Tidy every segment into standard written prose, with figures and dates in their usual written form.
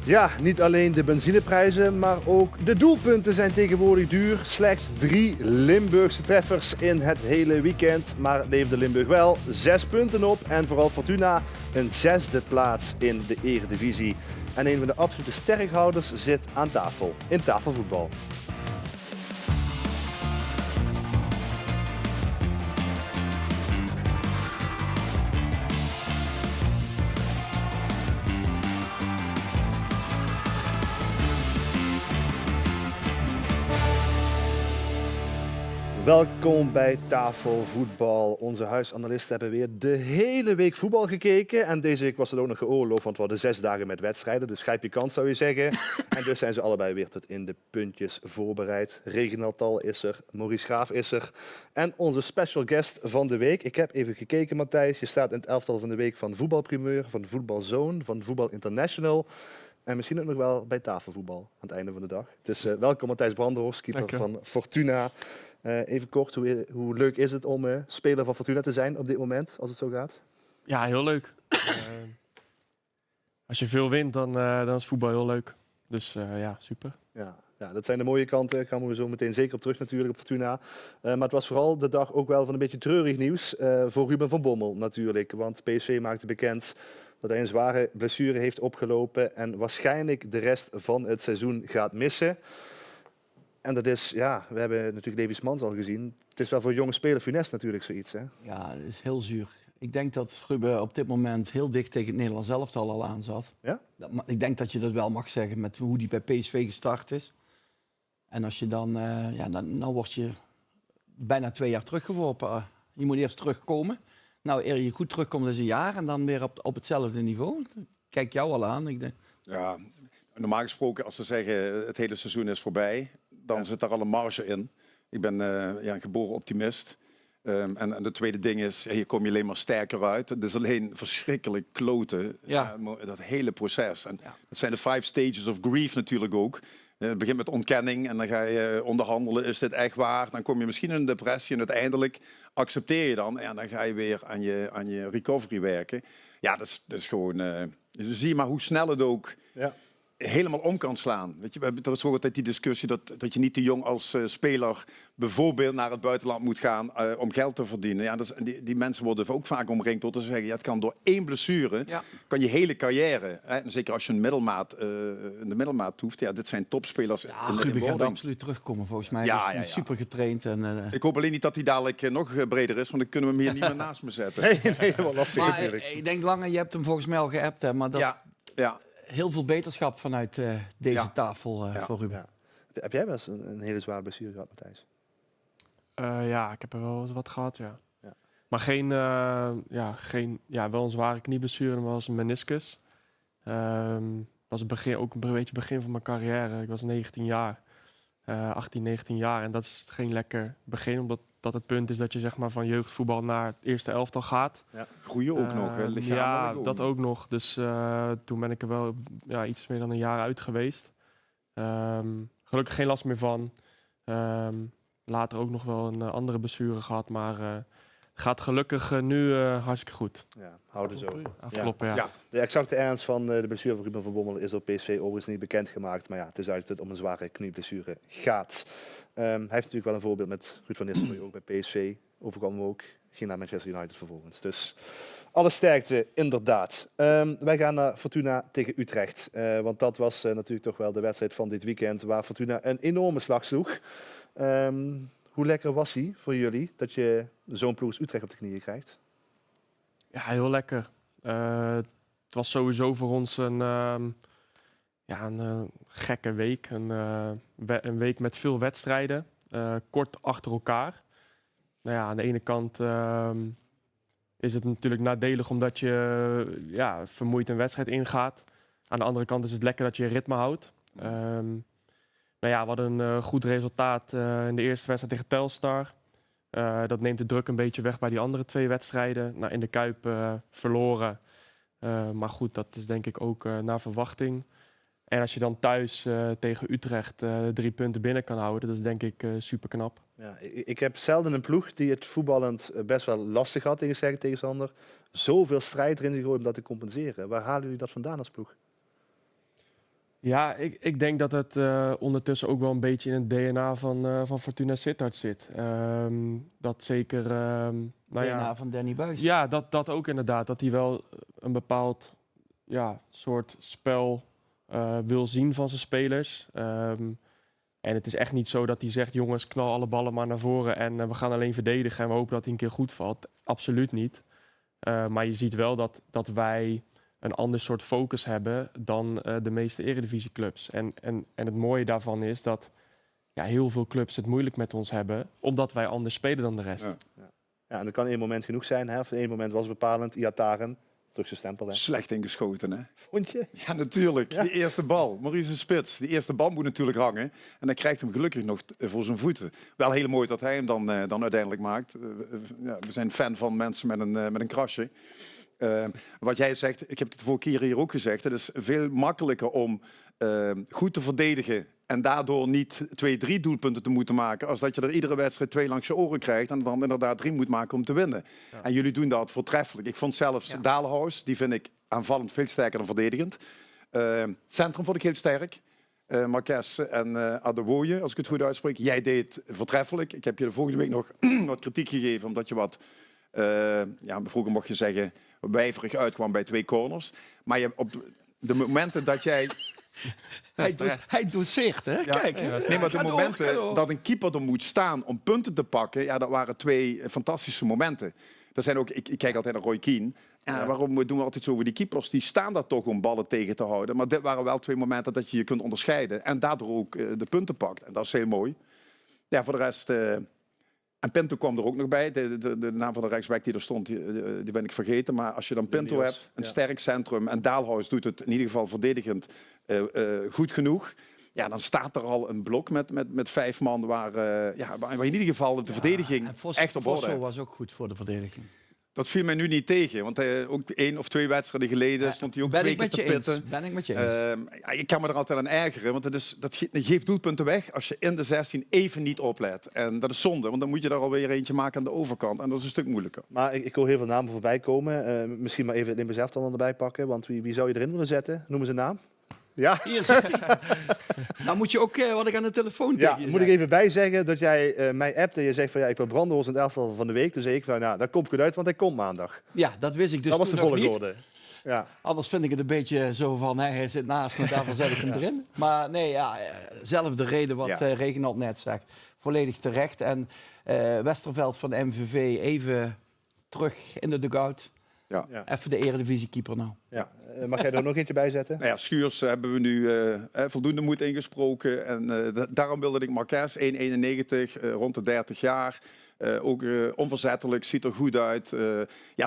Ja, niet alleen de benzineprijzen, maar ook de doelpunten zijn tegenwoordig duur. Slechts 3 Limburgse treffers in het hele weekend. Maar leverde Limburg wel 6 punten op en vooral Fortuna een 6e plaats in de Eredivisie. En een van de absolute sterkhouders zit aan tafel in tafelvoetbal. Welkom bij Tafelvoetbal. Onze huisanalisten hebben weer de hele week voetbal gekeken. En deze week was het ook nog geoorloofd, want we hadden 6 dagen met wedstrijden. Dus grijp je kans, zou je zeggen. En dus zijn ze allebei weer tot in de puntjes voorbereid. Reginald Tal is er, Maurice Graaf is er. En onze special guest van de week. Ik heb even gekeken, Matthijs. Je staat in het elftal van de week van Voetbalprimeur, van Voetbalzone, van Voetbal International. En misschien ook nog wel bij tafelvoetbal aan het einde van de dag. Dus welkom Matthijs Brandenhorst, keeper van Fortuna. Even kort, hoe leuk is het om speler van Fortuna te zijn op dit moment, als het zo gaat? Ja, heel leuk. Als je veel wint, dan is voetbal heel leuk. Dus ja, super. Ja, dat zijn de mooie kanten. Daar komen we zo meteen zeker op terug natuurlijk, op Fortuna. Maar het was vooral de dag ook wel van een beetje treurig nieuws voor Ruben van Bommel natuurlijk. Want PSV maakte bekend dat hij een zware blessure heeft opgelopen en waarschijnlijk de rest van het seizoen gaat missen. En dat is, ja, we hebben natuurlijk Levis Mans al gezien. Het is wel voor jonge speler funest natuurlijk zoiets, hè? Ja, dat is heel zuur. Ik denk dat Ruben op dit moment heel dicht tegen het Nederlands elftal al aan zat. Ja? Ik denk dat je dat wel mag zeggen met hoe die bij PSV gestart is. En als je dan, dan word je bijna 2 jaar teruggeworpen. Je moet eerst terugkomen. Nou, eer je goed terugkomt is een jaar en dan weer op hetzelfde niveau. Kijk jou al aan. Ik denk. Ja, normaal gesproken als ze zeggen het hele seizoen is voorbij, dan zit daar al een marge in. Ik ben een geboren optimist. En de tweede ding is, hier kom je alleen maar sterker uit. Het is alleen verschrikkelijk kloten, dat hele proces. En dat zijn de 5 stages of grief natuurlijk ook. Het begint met ontkenning en dan ga je onderhandelen. Is dit echt waar? Dan kom je misschien in een depressie en uiteindelijk accepteer je dan. En dan ga je weer aan je recovery werken. Ja, dat is gewoon... Dus zie je maar hoe snel het ook... Ja. Helemaal om kan slaan. Weet je, we hebben toch altijd die discussie dat je niet te jong als speler bijvoorbeeld naar het buitenland moet gaan om geld te verdienen. Ja, die mensen worden ook vaak omringd door te zeggen, ja, het kan door 1 blessure, kan je hele carrière, hè, zeker als je in de middelmaat hoeft, ja, dit zijn topspelers. Ja, Ruben gaat absoluut terugkomen volgens mij. Hij is super getraind. En, Ik hoop alleen niet dat hij dadelijk nog breder is, want dan kunnen we hem hier niet meer naast me zetten. Nee, wel lastig natuurlijk. Ik denk Lange, je hebt hem volgens mij al geappt, hè, maar dat... Ja. Heel veel beterschap vanuit deze tafel voor Ruben. Ja. Heb jij wel eens een hele zware blessure gehad, Matthijs? Ja, ik heb er wel eens wat gehad, ja. Maar wel een zware knieblessure, maar was een meniscus. Was ook een beetje het begin van mijn carrière. Ik was 19 jaar, 18, 19 jaar en dat is geen lekker begin, omdat dat het punt is dat je zeg maar van jeugdvoetbal naar het eerste elftal gaat. Ja. Groeien ook nog, hè? Ja, dat ook nog. Dus toen ben ik er wel iets meer dan een jaar uit geweest. Gelukkig geen last meer van. Later ook nog wel een andere blessure gehad, maar het gaat gelukkig nu hartstikke goed. Ja, houden zo. Afkloppen, ja. De exacte ernst van de blessure van Ruben van Bommel is door PSV overigens niet bekendgemaakt. Maar ja, het is duidelijk dat het om een zware knieblessure gaat. Hij heeft natuurlijk wel een voorbeeld met Ruud van Nistelrooy ook bij PSV. Overkwam hem ook. Ging naar Manchester United vervolgens. Dus alle sterkte, inderdaad. Wij gaan naar Fortuna tegen Utrecht. Want dat was natuurlijk toch wel de wedstrijd van dit weekend waar Fortuna een enorme slag sloeg. Hoe lekker was hij voor jullie dat je zo'n ploeg als Utrecht op de knieën krijgt? Ja, heel lekker. Het was sowieso voor ons een gekke week. Een week met veel wedstrijden. Kort achter elkaar. Nou ja, aan de ene kant is het natuurlijk nadelig omdat je vermoeid een wedstrijd ingaat. Aan de andere kant is het lekker dat je ritme houdt. We hadden een goed resultaat in de eerste wedstrijd tegen Telstar. Dat neemt de druk een beetje weg bij die andere 2 wedstrijden. Nou, in de Kuip verloren. Maar goed, dat is denk ik ook naar verwachting. En als je dan thuis tegen Utrecht 3 punten binnen kan houden, dat is denk ik super knap. Ja, ik heb zelden een ploeg die het voetballend best wel lastig had tegen sterke tegenstander. Zoveel strijd erin gegooid om dat te compenseren. Waar halen jullie dat vandaan als ploeg? Ja, ik denk dat het ondertussen ook wel een beetje in het DNA van Fortuna Sittard zit. Dat zeker... DNA van Danny Buijs. Ja, dat ook inderdaad. Dat hij wel een bepaald soort spel wil zien van zijn spelers. En het is echt niet zo dat hij zegt, jongens, knal alle ballen maar naar voren en we gaan alleen verdedigen en we hopen dat hij een keer goed valt. Absoluut niet. Maar je ziet wel dat wij een ander soort focus hebben dan de meeste eredivisieclubs. En het mooie daarvan is dat heel veel clubs het moeilijk met ons hebben, omdat wij anders spelen dan de rest. Ja. Ja, en dat kan één moment genoeg zijn. Hè? Of één moment was bepalend. Iataren, terug zijn stempel. Hè? Slecht ingeschoten, hè? Vond je? Ja, natuurlijk. Ja. Die eerste bal, Maurice Spits. Die eerste bal moet natuurlijk hangen. En dan krijgt hij hem gelukkig nog voor zijn voeten. Wel heel mooi dat hij hem dan uiteindelijk maakt. We zijn fan van mensen met een krasje. Wat jij zegt, ik heb het de vorige keer hier ook gezegd. Het is veel makkelijker om goed te verdedigen en daardoor niet 2-3 doelpunten te moeten maken, als dat je er iedere wedstrijd 2 langs je oren krijgt en dan inderdaad 3 moet maken om te winnen. Ja. En jullie doen dat voortreffelijk. Ik vond zelfs Dalenhuis, die vind ik aanvallend veel sterker dan verdedigend. Het centrum vond ik heel sterk. Marques en Adewoye, als ik het goed uitspreek. Jij deed voortreffelijk. Ik heb je de volgende week nog wat kritiek gegeven, omdat je wat, vroeger mocht je zeggen, wijverig uitkwam bij 2 corners. Maar je, op de momenten dat jij... Hij doseert, hè? Ja, Kijk. nee, maar de momenten dat een keeper er moet staan om punten te pakken, dat waren 2 fantastische momenten. Er zijn ook, ik kijk altijd naar Roy Keane. Waarom doen we altijd zo over die keepers? Die staan daar toch om ballen tegen te houden. Maar dit waren wel 2 momenten dat je je kunt onderscheiden. En daardoor ook de punten pakt. En dat is heel mooi. Ja, voor de rest... En Pinto kwam er ook nog bij. De naam van de rechtsback die er stond, die ben ik vergeten. Maar als je dan Pinto hebt, een sterk centrum... en Dalenhuis doet het in ieder geval verdedigend goed genoeg... Ja, dan staat er al een blok met 5 man waar in ieder geval de verdediging echt op orde Vosso was ook goed voor de verdediging. Dat viel mij nu niet tegen, want ook 1 of 2 wedstrijden geleden stond hij ook 2 keer te pitten. Ben ik met je eens. Ik kan me er altijd aan ergeren, want dat geeft doelpunten weg als je in de 16 even niet oplet. En dat is zonde, want dan moet je er alweer eentje maken aan de overkant. En dat is een stuk moeilijker. Maar ik hoor heel veel namen voorbij komen. Misschien maar even het Limburgs elftal erbij pakken, want wie zou je erin willen zetten? Noem eens een naam. Ja. Hier zit hij. Nou moet je ook wat ik aan de telefoon tegen je moet ik even bij zeggen dat jij mij appt en je zegt van ik wil Brandhorst in het elftal van de week. Dus ik van dat komt goed uit, want hij komt maandag. Ja, dat wist ik dus dat was de toen nog niet. volgorde. Ja. Anders vind ik het een beetje zo van, hij zit naast me, daarvan zet ik hem erin. Maar nee, zelf de reden wat Reginald net zegt. Volledig terecht. En Westerveld van de MVV even terug in de dugout. Ja. Even de eredivisiekieper nou. Ja. Mag jij er nog eentje bij zetten? Nou ja, Schuurs hebben we nu voldoende moed ingesproken. En daarom wilde ik Marques, 1,91, rond de 30 jaar. Ook onverzettelijk, ziet er goed uit.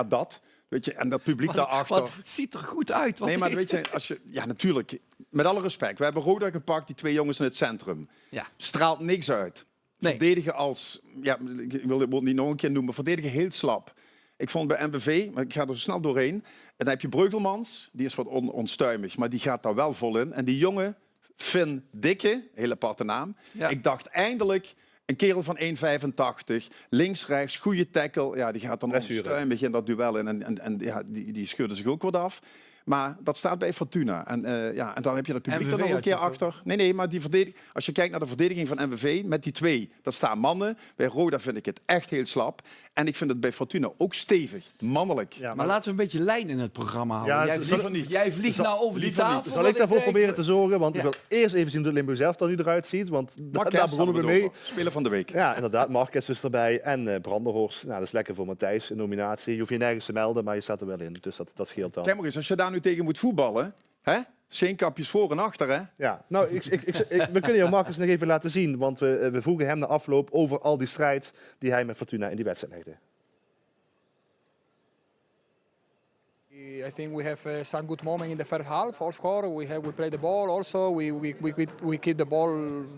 Dat. Weet je, en dat publiek daarachter. Het ziet er goed uit. Nee, maar weet je, natuurlijk, met alle respect. We hebben Roda gepakt, die 2 jongens in het centrum. Ja. Straalt niks uit. Nee. Verdedigen ik wil het woord niet nog een keer noemen, verdedigen heel slap. Ik vond bij MVV, maar ik ga er zo snel doorheen. En dan heb je Breugelmans, die is wat onstuimig, maar die gaat daar wel vol in. En die jongen, Finn Dikke, hele aparte naam. Ja. Ik dacht eindelijk, een kerel van 1,85, links, rechts, goede tackle. Ja, die gaat dan onstuimig in dat duel in. En die scheurde zich ook wat af. Maar dat staat bij Fortuna. En dan heb je het publiek er nog een keer achter. Nee, maar als je kijkt naar de verdediging van MVV, met die 2, dat staan mannen. Bij Roda vind ik het echt heel slap. En ik vind het bij Fortuna ook stevig, mannelijk. Ja, maar laten we een beetje lijn in het programma houden. Ja, jij vliegt nou over die tafel. Zal ik daarvoor proberen te zorgen? Want ik wil eerst even zien hoe Limburg zelf er nu eruit ziet. Want daar begonnen we mee. Speler van de week. Ja, inderdaad. Marques is erbij. En Brandenhorst. Nou, dat is lekker voor Matthijs. Een nominatie. Je hoeft je nergens te melden, maar je staat er wel in. Dus dat scheelt dan. Kijk maar eens, als je daar nu tegen moet voetballen, hè? Scheenkapjes voor en achter, hè? Ja, nou, we kunnen jou Marcus nog even laten zien. Want we vroegen hem na afloop over al die strijd die hij met Fortuna in die wedstrijd legde. I think we have some good moments in the first half. Of course, we play the ball. Also, we keep the ball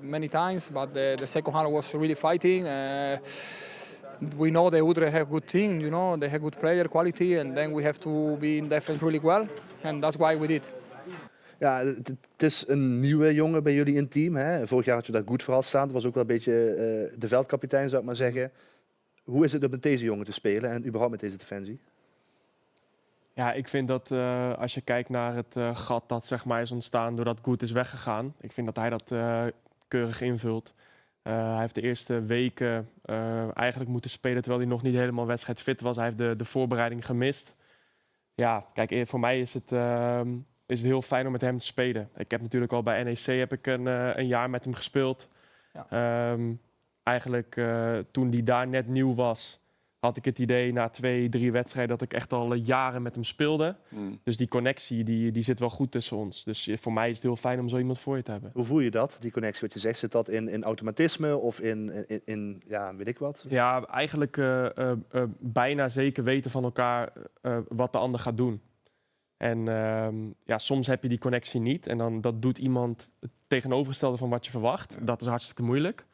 many times, but the second half was really fighting. We know that Udre have good team, you know, they have good player quality, and then we have to be in defense really well, and that's why we did. Ja, het is een nieuwe jongen bij jullie in het team. Hè? Vorig jaar had je daar goed vooral staan. Dat was ook wel een beetje de veldkapitein, zou ik maar zeggen. Hoe is het om met deze jongen te spelen en überhaupt met deze defensie? Ja, ik vind dat als je kijkt naar het gat dat zeg maar is ontstaan doordat Goed is weggegaan. Ik vind dat hij dat keurig invult. Hij heeft de eerste weken eigenlijk moeten spelen terwijl hij nog niet helemaal wedstrijdfit was. Hij heeft de voorbereiding gemist. Ja, kijk, voor mij is het heel fijn om met hem te spelen. Ik heb natuurlijk al bij NEC heb ik een jaar met hem gespeeld. Ja. Eigenlijk toen hij daar net nieuw was, had ik het idee na 2-3 wedstrijden dat ik echt al jaren met hem speelde. Dus die connectie die zit wel goed tussen ons. Dus voor mij is het heel fijn om zo iemand voor je te hebben. Hoe voel je dat, die connectie wat je zegt? Zit dat in automatisme of in ja, weet ik wat? Ja, eigenlijk bijna zeker weten van elkaar wat de ander gaat doen. En ja, soms heb je die connectie niet. En dan dat doet iemand het tegenovergestelde van wat je verwacht. Ja. Dat is hartstikke moeilijk.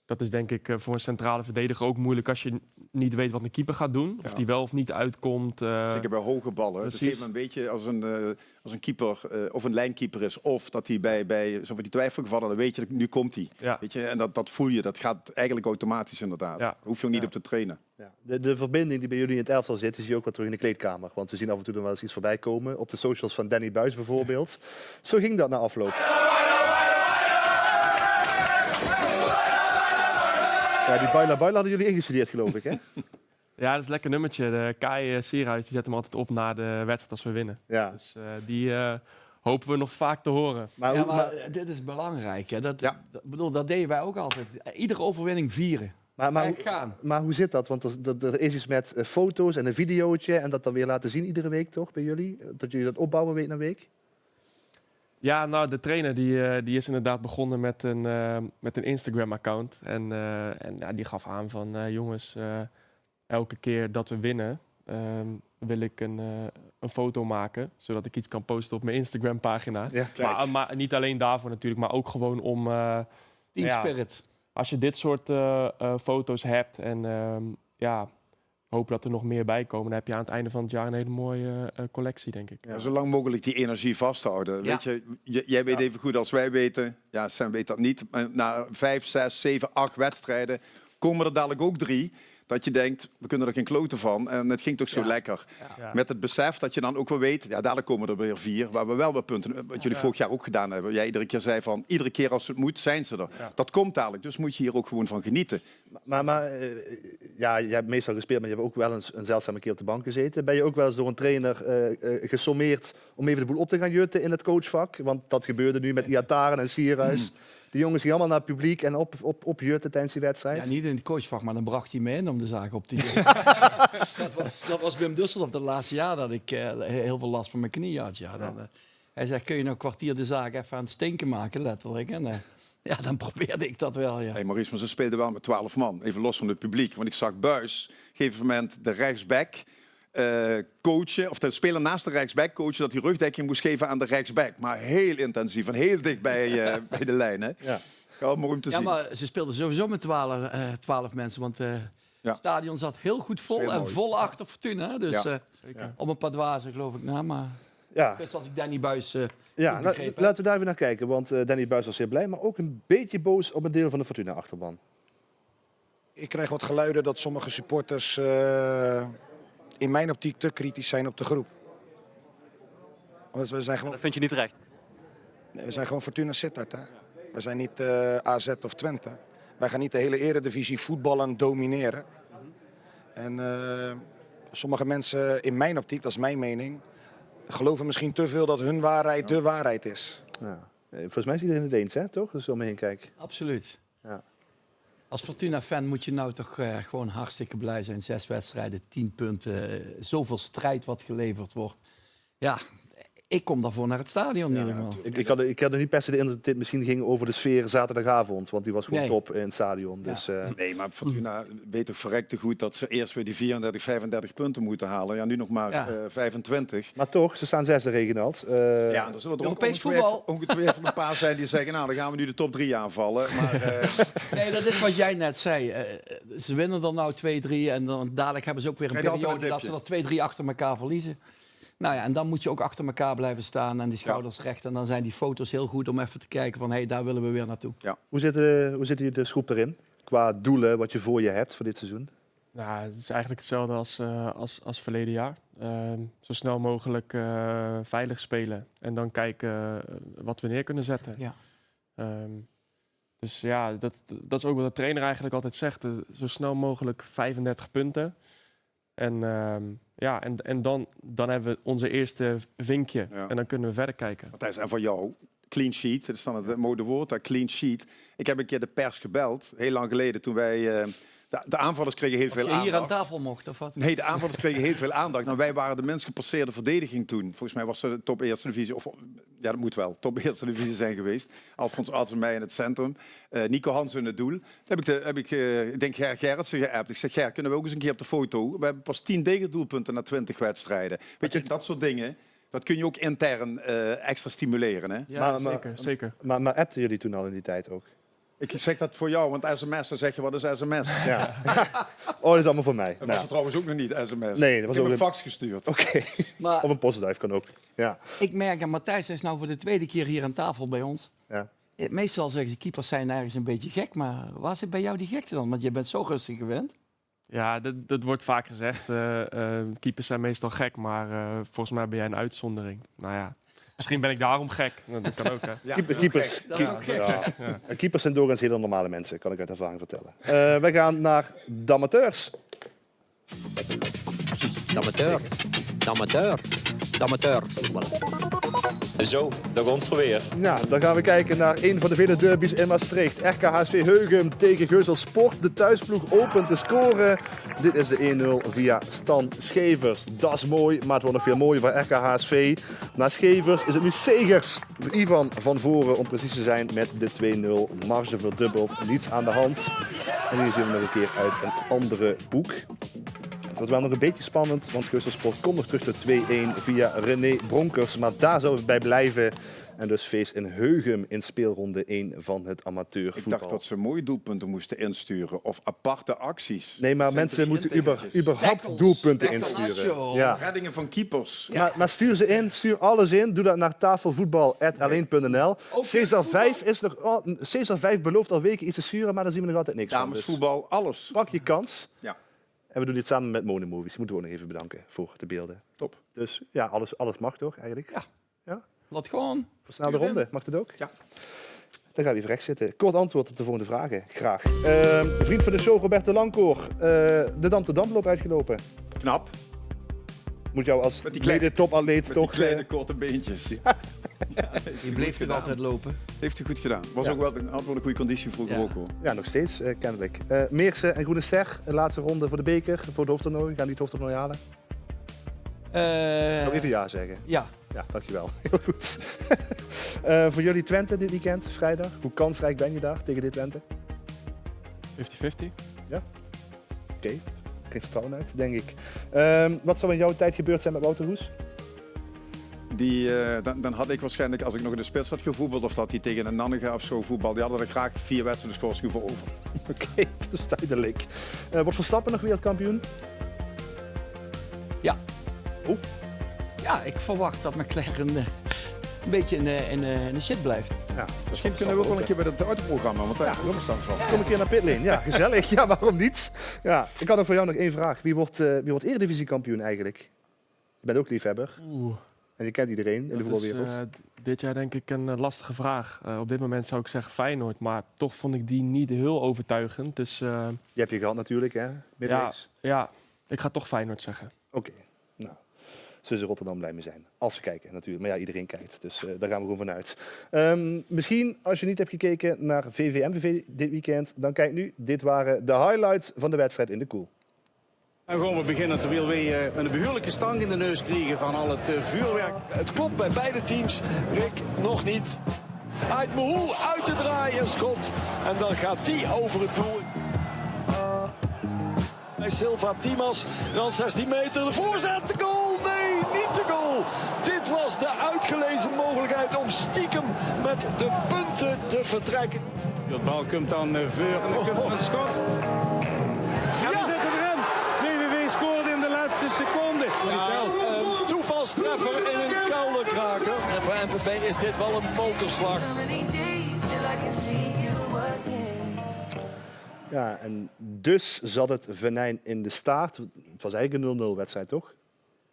Dat is denk ik voor een centrale verdediger ook moeilijk als je niet weet wat een keeper gaat doen. Of die wel of niet uitkomt. Zeker bij hoge ballen. Het geeft me een beetje als een keeper of een lijnkeeper is. Of dat hij bij zo van die twijfelgevallen, dan weet je, nu komt hij. Ja. Weet je, en dat voel je. Dat gaat eigenlijk automatisch inderdaad. Ja. Hoef je ook niet op te trainen. Ja. De verbinding die bij jullie in het elftal zit, zie je ook wel terug in de kleedkamer. Want we zien af en toe nog wel eens iets voorbij komen. Op de socials van Danny Buis bijvoorbeeld. Zo ging dat na afloop. Ja, die Baila Baila hadden jullie ingestudeerd, geloof ik, hè? Ja, dat is een lekker nummertje. De Kai Sierhuis die zet hem altijd op na de wedstrijd als we winnen. Ja. Dus die hopen we nog vaak te horen. Maar dit is belangrijk. Hè? Dat deden wij ook altijd. Iedere overwinning vieren. Maar hoe zit dat? Want er is iets met foto's en een videootje en dat dan weer laten zien iedere week, toch, bij jullie? Dat jullie dat opbouwen week na week? Ja, nou, de trainer die is inderdaad begonnen met een Instagram-account. En ja, die gaf aan van, jongens, elke keer dat we winnen, wil ik een foto maken. Zodat ik iets kan posten op mijn Instagram-pagina. Ja, maar niet alleen daarvoor natuurlijk, maar ook gewoon om... Team spirit. Als je dit soort foto's hebt en hopen dat er nog meer bij komen, dan heb je aan het einde van het jaar een hele mooie collectie, denk ik. Ja, zo lang mogelijk die energie vasthouden. Ja. Weet je, jij weet even goed als wij weten, ja, Sam weet dat niet, maar na 5, 6, 7, 8 wedstrijden komen er dadelijk ook 3... dat je denkt, we kunnen er geen kloten van. En het ging toch zo lekker. Ja. Met het besef dat je dan ook wel weet, ja, dadelijk komen er weer 4... waar we wel wat punten, wat jullie vorig jaar ook gedaan hebben. Jij iedere keer zei van, iedere keer als het moet, zijn ze er. Ja. Dat komt dadelijk, dus moet je hier ook gewoon van genieten. Maar ja, je hebt meestal gespeeld, maar je hebt ook wel eens een zeldzame keer op de bank gezeten. Ben je ook wel eens door een trainer gesommeerd om even de boel op te gaan jutten in het coachvak? Want dat gebeurde nu met Iataren en Sierhuis. Die jongens gingen allemaal naar het publiek en op jutten tijdens die wedstrijd. Ja, niet in het coachvak, maar dan bracht hij me in om de zaak op te jutten. dat was Wim Dusseldorf de laatste jaar dat ik heel veel last van mijn knie had. Ja. Hij zegt, kun je nou een kwartier de zaak even aan het stinken maken, letterlijk. En ja, dan probeerde ik dat wel, ja. Hey Maurice, maar ze speelden wel met 12 man, even los van het publiek. Want ik zag Buis, op een gegeven moment de rechtsback... coachen, of de speler naast de rechtsback coachen, dat hij rugdekking moest geven aan de rechtsback. Maar heel intensief en heel dicht bij de lijn. Hè? Ja. Mooi om te zien. Maar ze speelden sowieso met 12 mensen, want het stadion zat heel goed vol en vol achter Fortuna. Dus om een paar dwazen geloof ik na, maar best als ik Danny Buis laten we daar weer naar kijken, want Danny Buis was heel blij, maar ook een beetje boos op een deel van de Fortuna-achterban. Ik krijg wat geluiden dat sommige supporters in mijn optiek te kritisch zijn op de groep. Want we zijn gewoon... Dat vind je niet terecht? Nee, we zijn gewoon Fortuna Sittard. Hè? We zijn niet AZ of Twente. Wij gaan niet de hele eredivisie voetballen domineren. En sommige mensen, in mijn optiek, dat is mijn mening, geloven misschien te veel dat hun waarheid de waarheid is. Ja. Volgens mij is iedereen het eens, hè? Toch? Als ik zo omheen kijk. Absoluut. Ja. Als Fortuna-fan moet je nou toch gewoon hartstikke blij zijn. 6 wedstrijden, 10 punten, zoveel strijd wat geleverd wordt. Ja, ik kom daarvoor naar het stadion in ieder geval. Ik had er niet per se de indruk dat dit misschien ging over de sfeer zaterdagavond. Want die was gewoon top in het stadion. Ja. Dus, nee, maar Fortuna weet toch verrekte goed dat ze eerst weer die 34, 35 punten moeten halen. Ja, nu nog maar 25. Maar toch, ze staan 6e, Reginald. Ja, er zullen er ook ongetwijfeld een paar zijn die zeggen, nou, dan gaan we nu de top 3 aanvallen. Maar, nee, dat is wat jij net zei. Ze winnen er nou 2-3 en dan dadelijk hebben ze ook weer een periode dat ze er 2-3 achter elkaar verliezen. Nou ja, en dan moet je ook achter elkaar blijven staan en die schouders recht. En dan zijn die foto's heel goed om even te kijken van, hé, daar willen we weer naartoe. Ja. Hoe zit de groep erin? Qua doelen wat je voor je hebt voor dit seizoen? Nou, het is eigenlijk hetzelfde als verleden jaar. zo snel mogelijk veilig spelen. En dan kijken wat we neer kunnen zetten. Ja. Dus ja, dat is ook wat de trainer eigenlijk altijd zegt. Zo snel mogelijk 35 punten. En, en dan hebben we onze eerste vinkje. Ja. En dan kunnen we verder kijken. Matthijs, en voor jou, clean sheet, dat is dan het mooie woord, dat clean sheet. Ik heb een keer de pers gebeld, heel lang geleden, toen wij... De aanvallers kregen heel veel Of je aandacht. hier aan tafel mocht, of wat? Nee, de aanvallers kregen heel veel aandacht. Nou, wij waren de minst gepasseerde verdediging toen. Volgens mij was het de top eerste divisie. Of ja, dat moet wel. Top eerste divisie zijn geweest. Alfons Arts en mij in het centrum. Nico Hansen in het doel. Toen heb ik denk Ger Gerritsen geappt. Ik zeg, Ger, kunnen we ook eens een keer op de foto? We hebben pas 10 tegendoelpunten na 20 wedstrijden. Weet je, dat soort dingen. Dat kun je ook intern extra stimuleren. Hè? Ja, Maar- zeker. Maar appten jullie toen al in die tijd ook? Ik zeg dat voor jou, want sms, dan zeg je, wat is sms? Ja. Oh, dat is allemaal voor mij. Dat Nou, was trouwens ook nog niet, sms. Nee, dat was ik heb ook een een- fax gestuurd. Oké. Maar Of een postduif kan ook. Ja. ik merk aan Matthijs, hij is nou voor de tweede keer hier aan tafel bij ons. Ja. Meestal zeggen ze, keepers zijn ergens een beetje gek. Maar waar zit bij jou die gekte dan? Want je bent zo rustig gewend. Ja, dat wordt vaak gezegd. Keepers zijn meestal gek, maar volgens mij ben jij een uitzondering. Nou ja, misschien ben ik daarom gek. Nou, dat kan ook, hè. Ja, Keepers. Dat is ook gek. Ja. Keepers zijn doorgaans hele normale mensen, kan ik uit ervaring vertellen. We gaan naar de amateurs. De amateurs. Zo, daar komt het weer. Ja, dan gaan we kijken naar een van de vele derbies in Maastricht. RKHSV Heugem tegen Geuzel Sport. De thuisploeg opent de score. Dit is de 1-0 via Stan Schevers. Dat is mooi, maar het wordt nog veel mooier voor RKHSV. Na Schevers is het nu Segers. Ivan van voren, om precies te zijn, met de 2-0. Marge verdubbeld, niets aan de hand. En hier zien we nog een keer uit een andere hoek. Het wordt wel nog een beetje spannend, want Geuzel Sport komt nog terug tot 2-1 via René Bronkers. Maar daar zouden we bij blijven. En dus feest in Heugem in speelronde 1 van het amateurvoetbal. Ik dacht dat ze mooie doelpunten moesten insturen of aparte acties. Nee, maar Dat zijn mensen 3 moeten integertjes. überhaupt Tackles. doelpunten Tackles. insturen. Zo. Ja. Reddingen van keepers. Maar stuur ze in, stuur alles in. Doe dat naar tafelvoetbal@alleen.nl. Cesar 5 is nog. Cesar 5 belooft al weken iets te sturen, maar daar zien we nog altijd niks van. Dus Damesvoetbal, alles. pak je kans. Ja, En we doen dit samen met Monomovies. Moeten we ook nog even bedanken voor de beelden. top. Dus ja, alles mag toch eigenlijk? Ja. Laat gewoon. Versnelde ronde, mag dat ook? Ja. Dan gaan we even rechts zitten. Kort antwoord op de volgende vragen, graag. Vriend van de show, Roberto Lancoor. De Dam te Damloop uitgelopen. Knap. Moet jou als Met die kleine- tweede topatleet Met toch... die kleine korte beentjes. Je bleef er altijd lopen. Heeft hij goed gedaan. Was Ja. ook wel had wel een goede conditie vroeger Ja. ook hoor. Ja, nog steeds, kennelijk. Meersen en Groene Ster, de laatste ronde voor de beker, voor het hoofdtoernooi. Gaan die het hoofdtoernooi halen? Ik zou even ja zeggen. Ja. Ja, dankjewel. Heel goed. Voor jullie Twente dit weekend, vrijdag. Hoe kansrijk ben je daar tegen dit Twente? 50-50. Oké, geen vertrouwen uit, denk ik. Wat zou in jouw tijd gebeurd zijn met Wouter Roes? Dan had ik waarschijnlijk, als ik nog in de spits had gevoetbald, of dat hij tegen een Nannega of zo voetbal, die hadden er graag 4 wedstrijden schorsing voor over. Oké, dat is duidelijk. Wordt Verstappen nog wereldkampioen? Ja. Oeh. Ja, ik verwacht dat McLaren een beetje in de shit blijft. Ja, Misschien kunnen we ook wel een keer bij het autoprogramma, want daar heb ik ook verstand van. Kom een keer naar Pitlane. Ja, gezellig. Ja, waarom niet? Ja, ik had nog voor jou nog één vraag. Wie wordt Eredivisiekampioen eigenlijk? Je bent ook liefhebber. En je kent iedereen in de Dat is voetbalwereld. dit jaar denk ik een lastige vraag. Op dit moment zou ik zeggen Feyenoord, maar toch vond ik die niet heel overtuigend. Dus Je hebt je gehad natuurlijk, hè? Midweeks. ja, ik ga toch Feyenoord zeggen. Oké. Nou, zullen ze Rotterdam blij mee zijn. Als ze kijken natuurlijk. Maar ja, iedereen kijkt. Dus daar gaan we gewoon vanuit. Misschien, als je niet hebt gekeken naar VV-MVV dit weekend, dan kijk nu. Dit waren de highlights van de wedstrijd in de Koel. En gewoon we beginnen terwijl we een behoorlijke stang in de neus kregen van al het vuurwerk. Het klopt bij beide teams. Rick nog niet. Uit Mehoel uit te draaien een schot. En dan gaat die over het doel. Bij Silva Timas, rand 16 meter. De voorzet, de goal. Nee, niet de goal. Dit was de uitgelezen mogelijkheid om stiekem met de punten te vertrekken. De bal komt dan voor en dan komt er een schot. En we zitten erin. VVV scoorde in de laatste seconde. Ja, een toevalstreffer in een koude kraker. En voor MVV is dit wel een mokerslag. Ja, en dus zat het venijn in de staart. Het was eigenlijk een 0-0 wedstrijd, toch?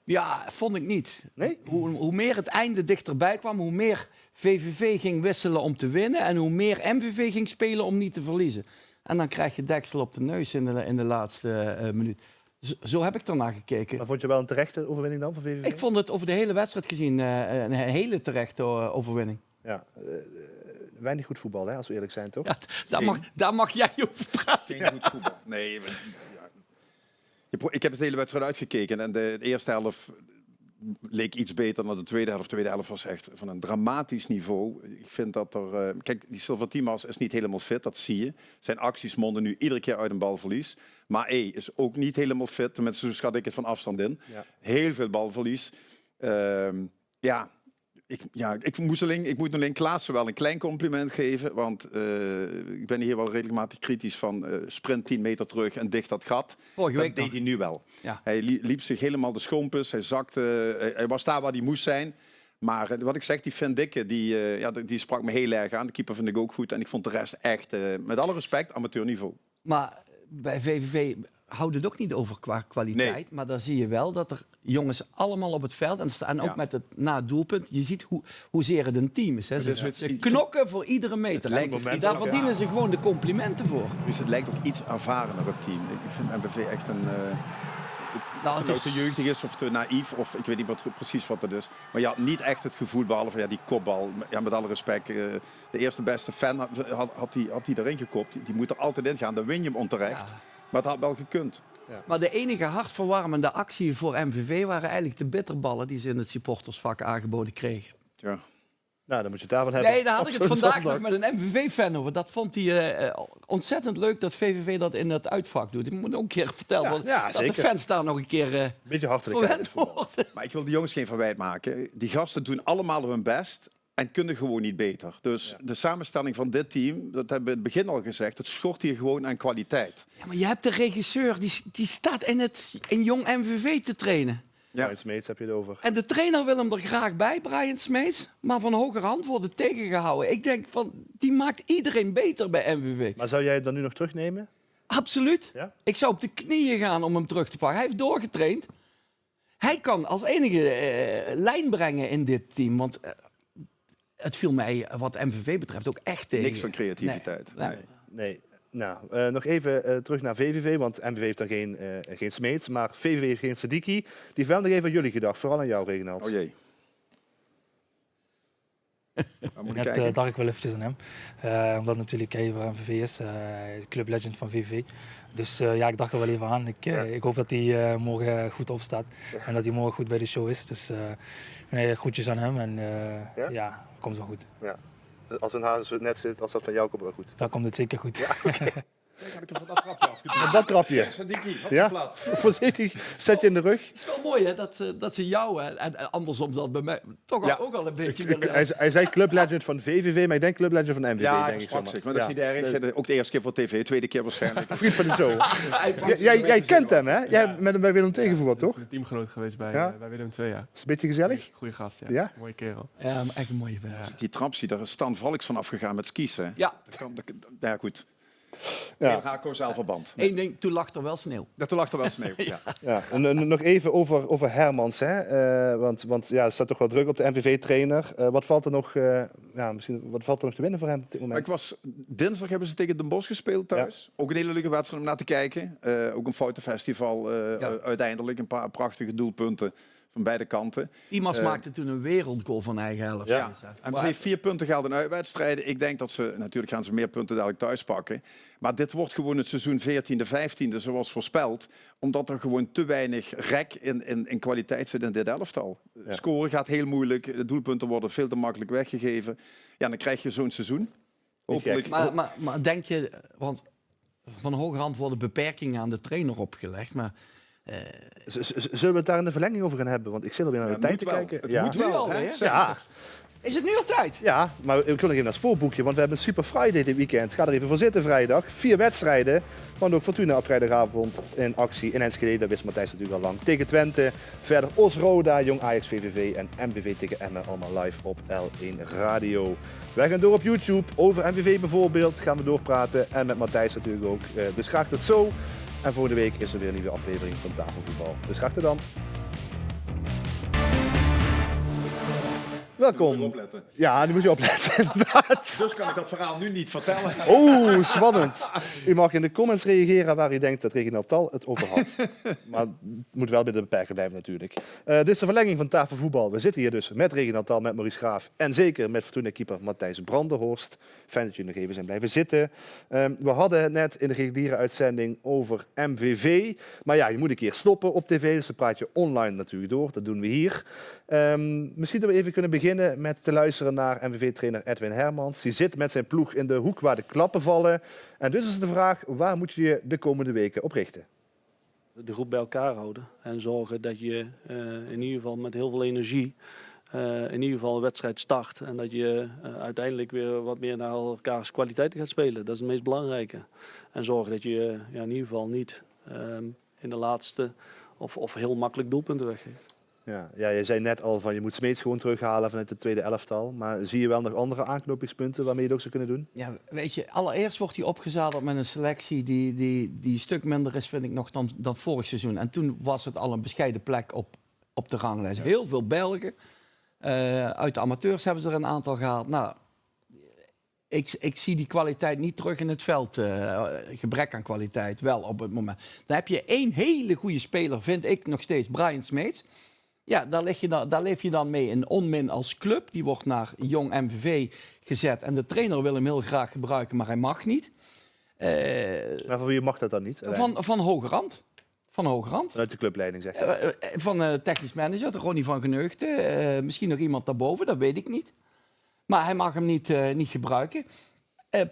Ja, vond ik niet. Nee? Hoe meer het einde dichterbij kwam, hoe meer VVV ging wisselen om te winnen en hoe meer MVV ging spelen om niet te verliezen. En dan krijg je deksel op de neus in de laatste minuut. Zo heb ik ernaar gekeken. Maar vond je wel een terechte overwinning dan van VVV? Ik vond het over de hele wedstrijd gezien een hele terechte overwinning. Ja, weinig goed voetbal, hè, als we eerlijk zijn, toch? Ja, daar mag jij over praten. Geen goed voetbal. Nee, ja. Ik heb het hele wedstrijd uitgekeken en de eerste helft leek iets beter dan de tweede helft. De tweede helft was echt van een dramatisch niveau. Ik vind dat er... kijk, die Silva-Timas is niet helemaal fit, dat zie je. Zijn acties monden nu iedere keer uit een balverlies. Maar is ook niet helemaal fit, tenminste zo schat ik het van afstand in. Ja. Heel veel balverlies. Ik moet alleen Klaassen wel een klein compliment geven. Want ik ben hier wel regelmatig kritisch van sprint 10 meter terug en dicht dat gat. Vorige week deed hij nu wel. Ja. Hij liep zich helemaal de schoompus. Hij zakte. Hij was daar waar hij moest zijn. Maar wat ik zeg, die Van Dikke, die sprak me heel erg aan. De keeper vind ik ook goed. En ik vond de rest echt, met alle respect, amateurniveau. Maar bij VVV houdt het ook niet over qua kwaliteit. Nee. Maar dan zie je wel dat er jongens allemaal op het veld en staan ook met het na het doelpunt. Je ziet hoezeer het een team is. Hè. Ze knokken voor iedere meter. Daar verdienen ze gewoon de complimenten voor. Dus het lijkt ook iets ervarener, het team. Ik vind MVV echt een... of het nou te jeugdig is of te naïef, of ik weet niet precies wat dat is. Maar ja, niet echt het gevoel, behalve die kopbal. Ja, met alle respect, de eerste beste fan had hij erin gekopt. Die moet er altijd in gaan, dan win je hem onterecht. Ja. Maar het had wel gekund. Ja. Maar de enige hartverwarmende actie voor MVV waren eigenlijk de bitterballen die ze in het supportersvak aangeboden kregen. Ja. Nou, dan moet je het daarvan hebben. Nee, daar had ik het vandaag nog met een MVV-fan over. Dat vond hij ontzettend leuk dat VVV dat in het uitvak doet. Ik moet ook een keer vertellen dat de fans daar nog een keer beetje hartelijk worden. Maar ik wil de jongens geen verwijt maken. Die gasten doen allemaal hun best en kunnen gewoon niet beter. Dus de samenstelling van dit team, dat hebben we in het begin al gezegd, het schort hier gewoon aan kwaliteit. Ja, maar je hebt de regisseur, die staat in jong MVV te trainen. Ja. Brian Smeets heb je het over. En de trainer wil hem er graag bij, Brian Smeets. Maar van hogerhand wordt het tegengehouden. Ik denk, die maakt iedereen beter bij MVV. Maar zou jij het dan nu nog terugnemen? Absoluut. Ja? Ik zou op de knieën gaan om hem terug te pakken. Hij heeft doorgetraind. Hij kan als enige lijn brengen in dit team. Want het viel mij, wat MVV betreft, ook echt tegen. Niks van creativiteit. Nee. Nou, nog even terug naar VVV, want MVV heeft dan geen Smeets, maar VVV heeft geen Sadiki. Die veld nog even aan jullie gedacht, vooral aan jou, Reginald. Oh jee. Net dacht ik wel eventjes aan hem. Omdat natuurlijk hij waar MVV is, club legend van VVV. Dus ik dacht er wel even aan. Ik hoop dat hij morgen goed opstaat en dat hij morgen goed bij de show is. Dus groetjes aan hem en komt wel goed. Ja. Als een haar zo net zit, als dat van jou komt wel goed. Dan komt het zeker goed. Ja, okay. Kijk, had ik hem van dat trapje afgedaan. Van dat trapje? Sadiki, ja? Voorzichtig, zet je in de rug. Het is wel mooi hè, dat ze jou, en andersom dat bij mij, toch ook al een beetje willen. Hij zei club legend van VVV, maar ik denk club legend van MVV. Ja, denk ik maar dat is niet erg. Ook de eerste keer voor tv, tweede keer waarschijnlijk. Vriend van de show. Jij kent hem, hè? Jij hebt met hem bij Willem II gevoetbald, toch? Ik ben een teamgenoot geweest bij Willem II, ja. Is het een beetje gezellig? Goeie gast, ja. Mooie kerel. Ja, maar echt een mooie vent. Die trap daar is Stan Valks van afgegaan met skiezen. Ja. Ja, goed. Ja. Heel causaal verband. Eén ding, toen lag er wel sneeuw. Toen lag er wel sneeuw, ja. En nog even over Hermans, hè? Want er staat toch wel druk op de MVV-trainer. Wat valt er nog te winnen voor hem op dit moment? Dinsdag hebben ze tegen Den Bosch gespeeld thuis. Ja. Ook een hele leuke wedstrijd om naar te kijken. Ook een foutenfestival uiteindelijk. Een paar prachtige doelpunten van beide kanten. Timas maakte toen een wereldgoal van eigen helft. Ja. En ze heeft 4 punten gehaald in uitwedstrijden. Ik denk dat ze, natuurlijk gaan ze meer punten dadelijk thuis pakken. Maar dit wordt gewoon het seizoen 14e, 15e zoals voorspeld. Omdat er gewoon te weinig rek in kwaliteit zit in dit elftal. Ja. Scoren gaat heel moeilijk. De doelpunten worden veel te makkelijk weggegeven. Ja, dan krijg je zo'n seizoen. Hopelijk. Maar denk je, want van hogerhand worden beperkingen aan de trainer opgelegd. Maar zullen we het daar in de verlenging over gaan hebben? Want ik zit alweer naar de tijd te kijken. Het moet wel, hè? Ja. Is het nu al tijd? Ja, maar ik wil nog even naar het spoorboekje, want we hebben een Super Friday dit weekend. Ga er even voor zitten vrijdag. 4 wedstrijden. Want ook Fortuna op vrijdagavond in actie in Enschede. Dat wist Matthijs natuurlijk al lang. Tegen Twente. Verder Os-Roda, Jong Ajax VVV en MVV tegen Emmen. Allemaal live op L1 Radio. Wij gaan door op YouTube. Over MVV bijvoorbeeld gaan we doorpraten. En met Matthijs natuurlijk ook. Dus graag tot zo. En volgende week is er weer een nieuwe aflevering van Tafelvoetbal. Dus graag tot dan. Welkom. Opletten. Ja, nu moet je opletten, inderdaad. Dus kan ik dat verhaal nu niet vertellen. Oeh, spannend. U mag in de comments reageren waar u denkt dat Reginald Tal het over had. Maar het moet wel binnen de beperking blijven natuurlijk. Dit is de verlenging van Tafel Voetbal. We zitten hier dus met Reginald Tal, met Maurice Graaf en zeker met Fortuna-keeper Matthijs Brandenhorst. Fijn dat jullie nog even zijn blijven zitten. We hadden het net in de reguliere uitzending over MVV. Maar ja, je moet een keer stoppen op tv, dus dan praat je online natuurlijk door. Dat doen we hier. Misschien dat we even kunnen beginnen met te luisteren naar MVV-trainer Edwin Hermans. Die zit met zijn ploeg in de hoek waar de klappen vallen. En dus is de vraag, waar moet je je de komende weken op richten? De groep bij elkaar houden en zorgen dat je in ieder geval met heel veel energie in ieder geval een wedstrijd start. En dat je uiteindelijk weer wat meer naar elkaars kwaliteiten gaat spelen. Dat is het meest belangrijke. En zorgen dat je in ieder geval niet in de laatste of heel makkelijk doelpunten weggeeft. Ja, je zei net al van je moet Smeets gewoon terughalen vanuit het tweede elftal. Maar zie je wel nog andere aanknopingspunten waarmee je het ook zou kunnen doen? Ja, weet je, allereerst wordt hij opgezadeld met een selectie die een stuk minder is, vind ik, nog dan vorig seizoen. En toen was het al een bescheiden plek op de ranglijst. Ja. Heel veel Belgen. Uit de amateurs hebben ze er een aantal gehaald. Nou, ik zie die kwaliteit niet terug in het veld. Gebrek aan kwaliteit wel op het moment. Dan heb je één hele goede speler, vind ik nog steeds, Brian Smeets. Ja, daar leef je dan mee in onmin als club. Die wordt naar Jong MVV gezet. En de trainer wil hem heel graag gebruiken, maar hij mag niet. Maar van wie mag dat dan niet? Van Hogerand. Van Hogerand. Vanuit de clubleiding, zeg je? Van technisch manager, Ronnie van Geneugten. Misschien nog iemand daarboven, dat weet ik niet. Maar hij mag hem niet gebruiken.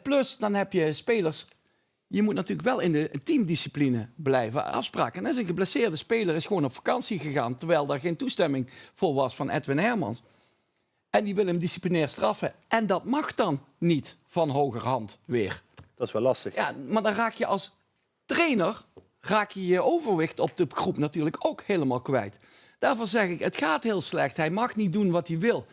Plus, dan heb je spelers. Je moet natuurlijk wel in de teamdiscipline blijven. Afspraken. En als een geblesseerde speler is gewoon op vakantie gegaan, terwijl daar geen toestemming voor was van Edwin Hermans. En die wil hem disciplinair straffen. En dat mag dan niet van Hogerhand weer. Dat is wel lastig. Ja, maar dan raak je als trainer je overwicht op de groep natuurlijk ook helemaal kwijt. Daarvoor zeg ik, het gaat heel slecht. Hij mag niet doen wat hij wil.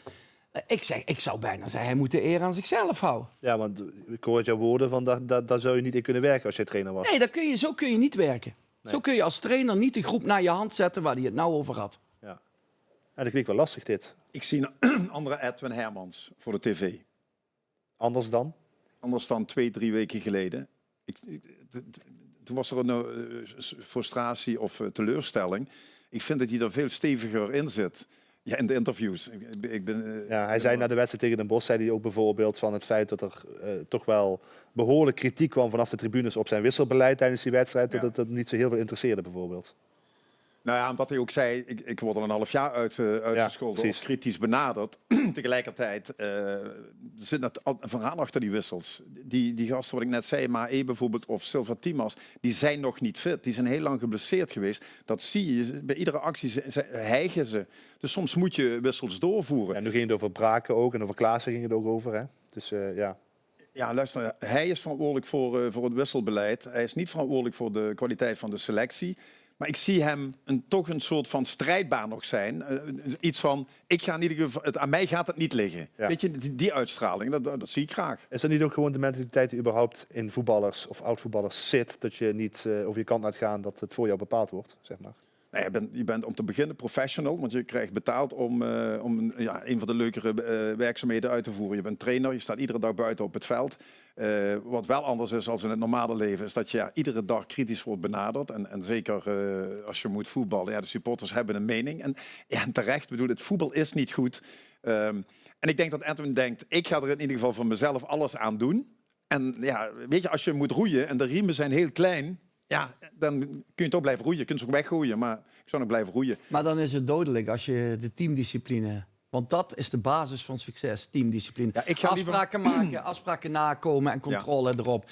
Ik zou bijna zeggen, hij moet de eer aan zichzelf houden. Ja, want ik hoor jouw woorden van daar zou je niet in kunnen werken als je trainer was. Nee, zo kun je niet werken. Nee. Zo kun je als trainer niet de groep naar je hand zetten waar hij het nou over had. Ja. En dat klinkt wel lastig dit. Ik zie een andere Edwin Hermans voor de tv. Anders dan? Anders dan 2-3 weken geleden. Toen was er een frustratie of teleurstelling. Ik vind dat hij er veel steviger in zit. Ja, in de interviews. Hij zei na de wedstrijd tegen Den Bosch, zei hij ook bijvoorbeeld van het feit dat er toch wel behoorlijk kritiek kwam vanaf de tribunes op zijn wisselbeleid tijdens die wedstrijd, dat het niet zo heel veel interesseerde bijvoorbeeld. Nou ja, omdat hij ook zei, ik word er een half jaar uitgescholden of kritisch benaderd. Tegelijkertijd zit het verhaal achter die wissels. Die gasten wat ik net zei, Mae bijvoorbeeld of Silva Timas, die zijn nog niet fit. Die zijn heel lang geblesseerd geweest. Dat zie je. Bij iedere actie hijgen ze. Dus soms moet je wissels doorvoeren. En nu ging het over Braken ook en over Klaassen ging het ook over. Hè? Dus ja. Ja, luister, hij is verantwoordelijk voor het wisselbeleid. Hij is niet verantwoordelijk voor de kwaliteit van de selectie. Maar ik zie hem toch een soort van strijdbaar nog zijn. Iets van, aan mij gaat het niet liggen. Ja. Weet je, die uitstraling, dat zie ik graag. Is dat niet ook gewoon de mentaliteit die überhaupt in voetballers of oud-voetballers zit? Dat je niet over je kant laat gaan dat het voor jou bepaald wordt, zeg maar? Nee, je bent om te beginnen professional, want je krijgt betaald om een van de leukere werkzaamheden uit te voeren. Je bent trainer, je staat iedere dag buiten op het veld. Wat wel anders is als in het normale leven, is dat je iedere dag kritisch wordt benaderd. En zeker als je moet voetballen, de supporters hebben een mening. En terecht, het voetbal is niet goed. En ik denk dat Edwin denkt, ik ga er in ieder geval voor mezelf alles aan doen. En ja, weet je, als je moet roeien en de riemen zijn heel klein, ja, dan kun je toch blijven roeien. Je kunt ze ook weggooien, maar ik zou nog blijven roeien. Maar dan is het dodelijk als je de teamdiscipline... Want dat is de basis van succes, teamdiscipline. Ja, afspraken maken, afspraken nakomen en controle erop.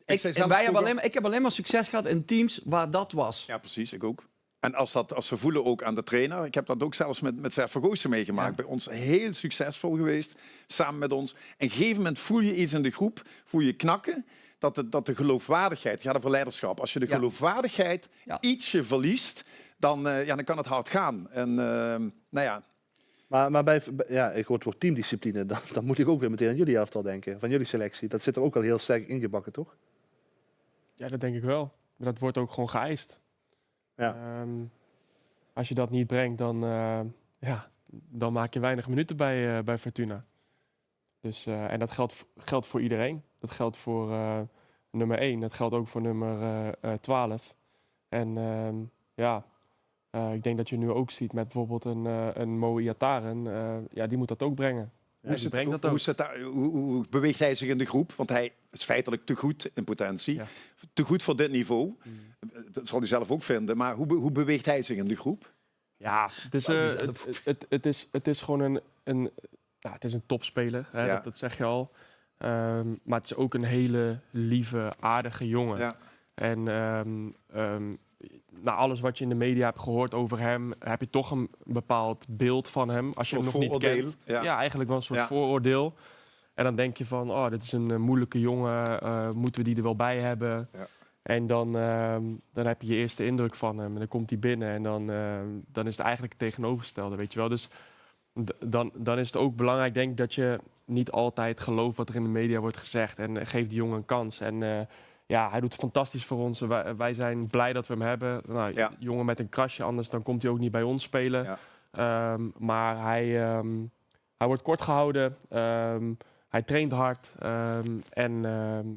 Ik heb alleen maar succes gehad in teams waar dat was. Ja, precies. Ik ook. En als ze voelen ook aan de trainer. Ik heb dat ook zelfs met Serge Vergoosen meegemaakt. Ja. Bij ons heel succesvol geweest, samen met ons. En op een gegeven moment voel je iets in de groep, voel je knakken. Dat de geloofwaardigheid, gaat over leiderschap. Als je de geloofwaardigheid ietsje verliest, dan kan het hard gaan. En Maar ik hoor het woord teamdiscipline, dan moet ik ook weer meteen aan jullie elftal denken, van jullie selectie. Dat zit er ook al heel sterk ingebakken, toch? Ja, dat denk ik wel. Dat wordt ook gewoon geëist. Ja. Als je dat niet brengt, dan dan maak je weinig minuten bij Fortuna. Dus, en dat geldt voor iedereen. Dat geldt voor nummer 1. Dat geldt ook voor nummer 12. En ik denk dat je nu ook ziet met bijvoorbeeld een Mo Iataren. Die moet dat ook brengen. Hoe beweegt hij zich in de groep? Want hij is feitelijk te goed in potentie. Ja. Te goed voor dit niveau. Dat zal hij zelf ook vinden. Maar hoe beweegt hij zich in de groep? Ja, het is gewoon het is een topspeler. Hè? Ja. Dat zeg je al. Maar het is ook een hele lieve, aardige jongen. Ja. En na alles wat je in de media hebt gehoord over hem, heb je toch een bepaald beeld van hem. Als je hem nog niet kent. Ja, eigenlijk wel een soort vooroordeel. En dan denk je van, dit is een moeilijke jongen. Moeten we die er wel bij hebben? Ja. En dan heb je je eerste indruk van hem. En dan komt hij binnen en dan is het eigenlijk het tegenovergestelde, weet je wel. Dus dan is het ook belangrijk, denk ik, dat je niet altijd gelooft wat er in de media wordt gezegd. En geef die jongen een kans. En hij doet het fantastisch voor ons. Wij zijn blij dat we hem hebben. Nou, jongen met een krasje, anders dan komt hij ook niet bij ons spelen. Ja. Maar hij wordt kort gehouden. Hij traint hard. En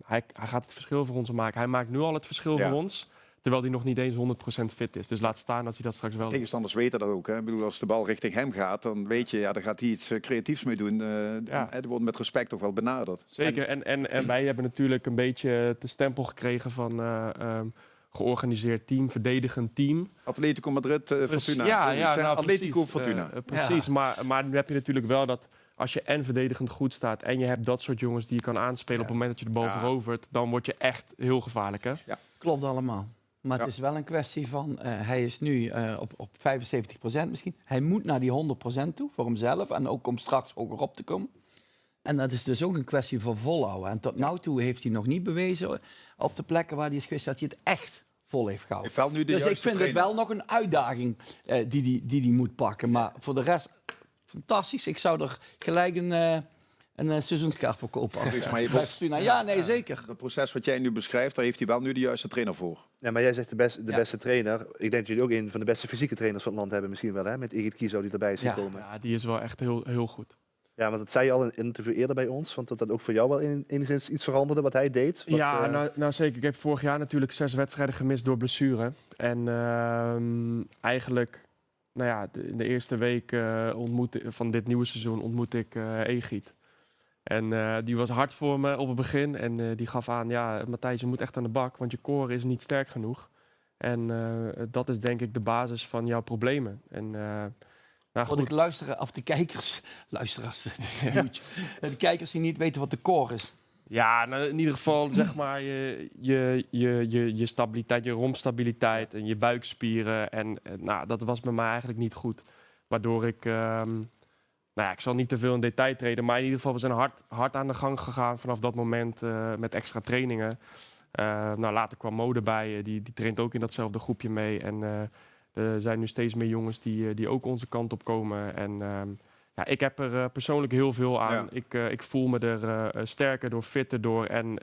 hij gaat het verschil voor ons maken. Hij maakt nu al het verschil voor ons. Terwijl hij nog niet eens 100% fit is. Dus laat staan als hij dat straks wel doet. Tegenstanders weten dat ook. Hè? Ik bedoel, als de bal richting hem gaat, dan weet je, dan gaat hij iets creatiefs mee doen. Er wordt met respect toch wel benaderd. Zeker. En wij hebben natuurlijk een beetje de stempel gekregen van georganiseerd team, verdedigend team. Atletico Madrid, Fortuna. Atletico Fortuna. Precies. Maar nu heb je natuurlijk wel dat als je en verdedigend goed staat en je hebt dat soort jongens die je kan aanspelen op het moment dat je de bal verovert, dan word je echt heel gevaarlijk. Hè? Ja. Klopt allemaal. Maar het is wel een kwestie van, hij is nu op 75% misschien. Hij moet naar die 100% toe voor hemzelf en ook om straks hoger op te komen. En dat is dus ook een kwestie van volhouden. En tot nu toe heeft hij nog niet bewezen op de plekken waar hij is geweest dat hij het echt vol heeft gehouden. Dus ik vind het wel nog een uitdaging die hij moet pakken. Maar voor de rest, fantastisch. Ik zou er gelijk een seizoenskaart voor kopen. Zeker. Het proces wat jij nu beschrijft, daar heeft hij wel nu de juiste trainer voor. Ja, maar jij zegt de beste trainer. Ik denk dat jullie ook een van de beste fysieke trainers van het land hebben misschien wel. Hè? Met Igit Kiezo die erbij is gekomen. Ja, die is wel echt heel, heel goed. Ja, want dat zei je al in een interview eerder bij ons. Want dat ook voor jou wel enigszins iets veranderde wat hij deed. Nou zeker. Ik heb vorig jaar natuurlijk 6 wedstrijden gemist door blessure. En eigenlijk, in de eerste week van dit nieuwe seizoen ontmoette ik Egid. En die was hard voor me op het begin. En die gaf aan, Matthijs, je moet echt aan de bak, want je core is niet sterk genoeg. En dat is denk ik de basis van jouw problemen. En, voor de luisteraars, of de kijkers, de kijkers die niet weten wat de core is. Ja, in ieder geval zeg maar je stabiliteit, je rompstabiliteit en je buikspieren. En dat was bij mij eigenlijk niet goed. Waardoor ik... ik zal niet te veel in detail treden, maar in ieder geval, we zijn hard aan de gang gegaan vanaf dat moment met extra trainingen. Later kwam Mo erbij, die traint ook in datzelfde groepje mee. En er zijn nu steeds meer jongens die ook onze kant op komen. En ik heb er persoonlijk heel veel aan. Ja. Ik voel me er sterker door, fitter door. En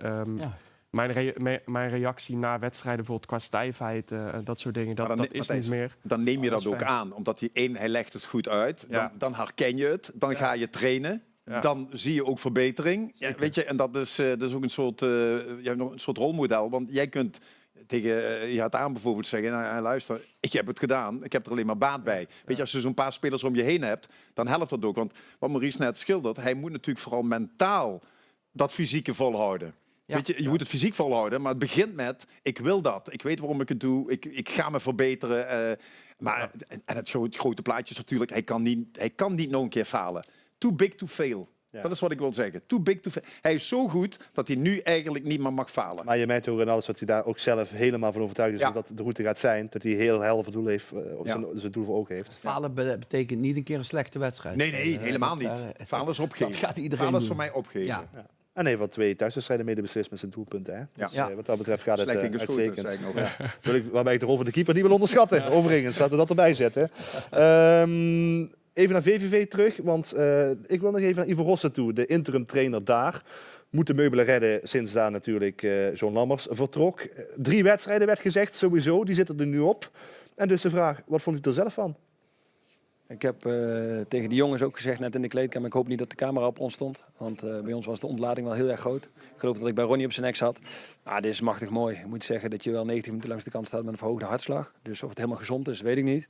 mijn reactie na wedstrijden, bijvoorbeeld qua stijfheid, dat soort dingen, dat is niet meer. Dan neem je dat ook aan, omdat hij legt het goed uit. Dan herken je het, dan ga je trainen. Ja. Dan zie je ook verbetering. Ja, weet je, en dat is ook een soort rolmodel. Want jij kunt tegen je had aan bijvoorbeeld zeggen, luister, ik heb het gedaan, ik heb er alleen maar baat bij. Weet je, als je zo'n paar spelers om je heen hebt, dan helpt dat ook. Want wat Maurice net schildert, hij moet natuurlijk vooral mentaal dat fysieke volhouden. Ja. Weet je moet het fysiek volhouden, maar het begint met, ik wil dat. Ik weet waarom ik het doe, ik ga me verbeteren. En het grote plaatje is natuurlijk, hij kan niet nog een keer falen. Too big to fail. Ja. Dat is wat ik wil zeggen. Too big to fail. Hij is zo goed dat hij nu eigenlijk niet meer mag falen. Maar je merkt ook in alles dat hij daar ook zelf helemaal van overtuigd is dat dat de route gaat zijn. Dat hij heel helder doel heeft, zijn doel voor ogen heeft. Falen betekent niet een keer een slechte wedstrijd. Nee, helemaal niet. Falen is opgeven. Dat gaat iedereen Falen is voor mij opgeven. Ja. Ja. En hij heeft 2 thuiswedstrijden mede beslist met zijn doelpunten. Hè? Dus, wat dat betreft gaat het uitstekend. Waarbij ik de rol van de keeper niet wil onderschatten. Overigens, laten we dat erbij zetten. Even naar VVV terug, want ik wil nog even naar Ivo Rossen toe, de interim trainer daar. Moet de meubelen redden sinds daar natuurlijk John Lammers vertrok. 3 wedstrijden werd gezegd, sowieso, die zitten er nu op. En dus de vraag, wat vond u er zelf van? Ik heb tegen de jongens ook gezegd, net in de kleedkamer, ik hoop niet dat de camera op ons stond. Want bij ons was de ontlading wel heel erg groot. Ik geloof dat ik bij Ronnie op zijn nek zat. Dit is machtig mooi. Ik moet zeggen dat je wel 90 minuten langs de kant staat met een verhoogde hartslag. Dus of het helemaal gezond is, weet ik niet.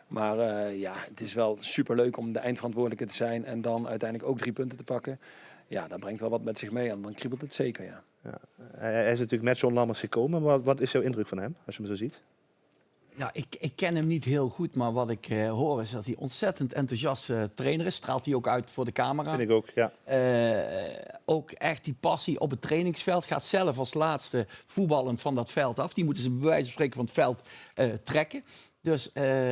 Maar het is wel superleuk om de eindverantwoordelijke te zijn en dan uiteindelijk ook 3 punten te pakken. Ja, dat brengt wel wat met zich mee en dan kriebelt het zeker, ja. Hij is natuurlijk met John Lammers gekomen, maar wat is jouw indruk van hem, als je hem zo ziet? Ja, ik ken hem niet heel goed, maar wat ik hoor is dat hij ontzettend enthousiast trainer is. Straalt hij ook uit voor de camera. Vind ik ook, ja. Ook echt die passie op het trainingsveld. Gaat zelf als laatste voetballend van dat veld af. Die moeten ze bij wijze van spreken van het veld trekken. Dus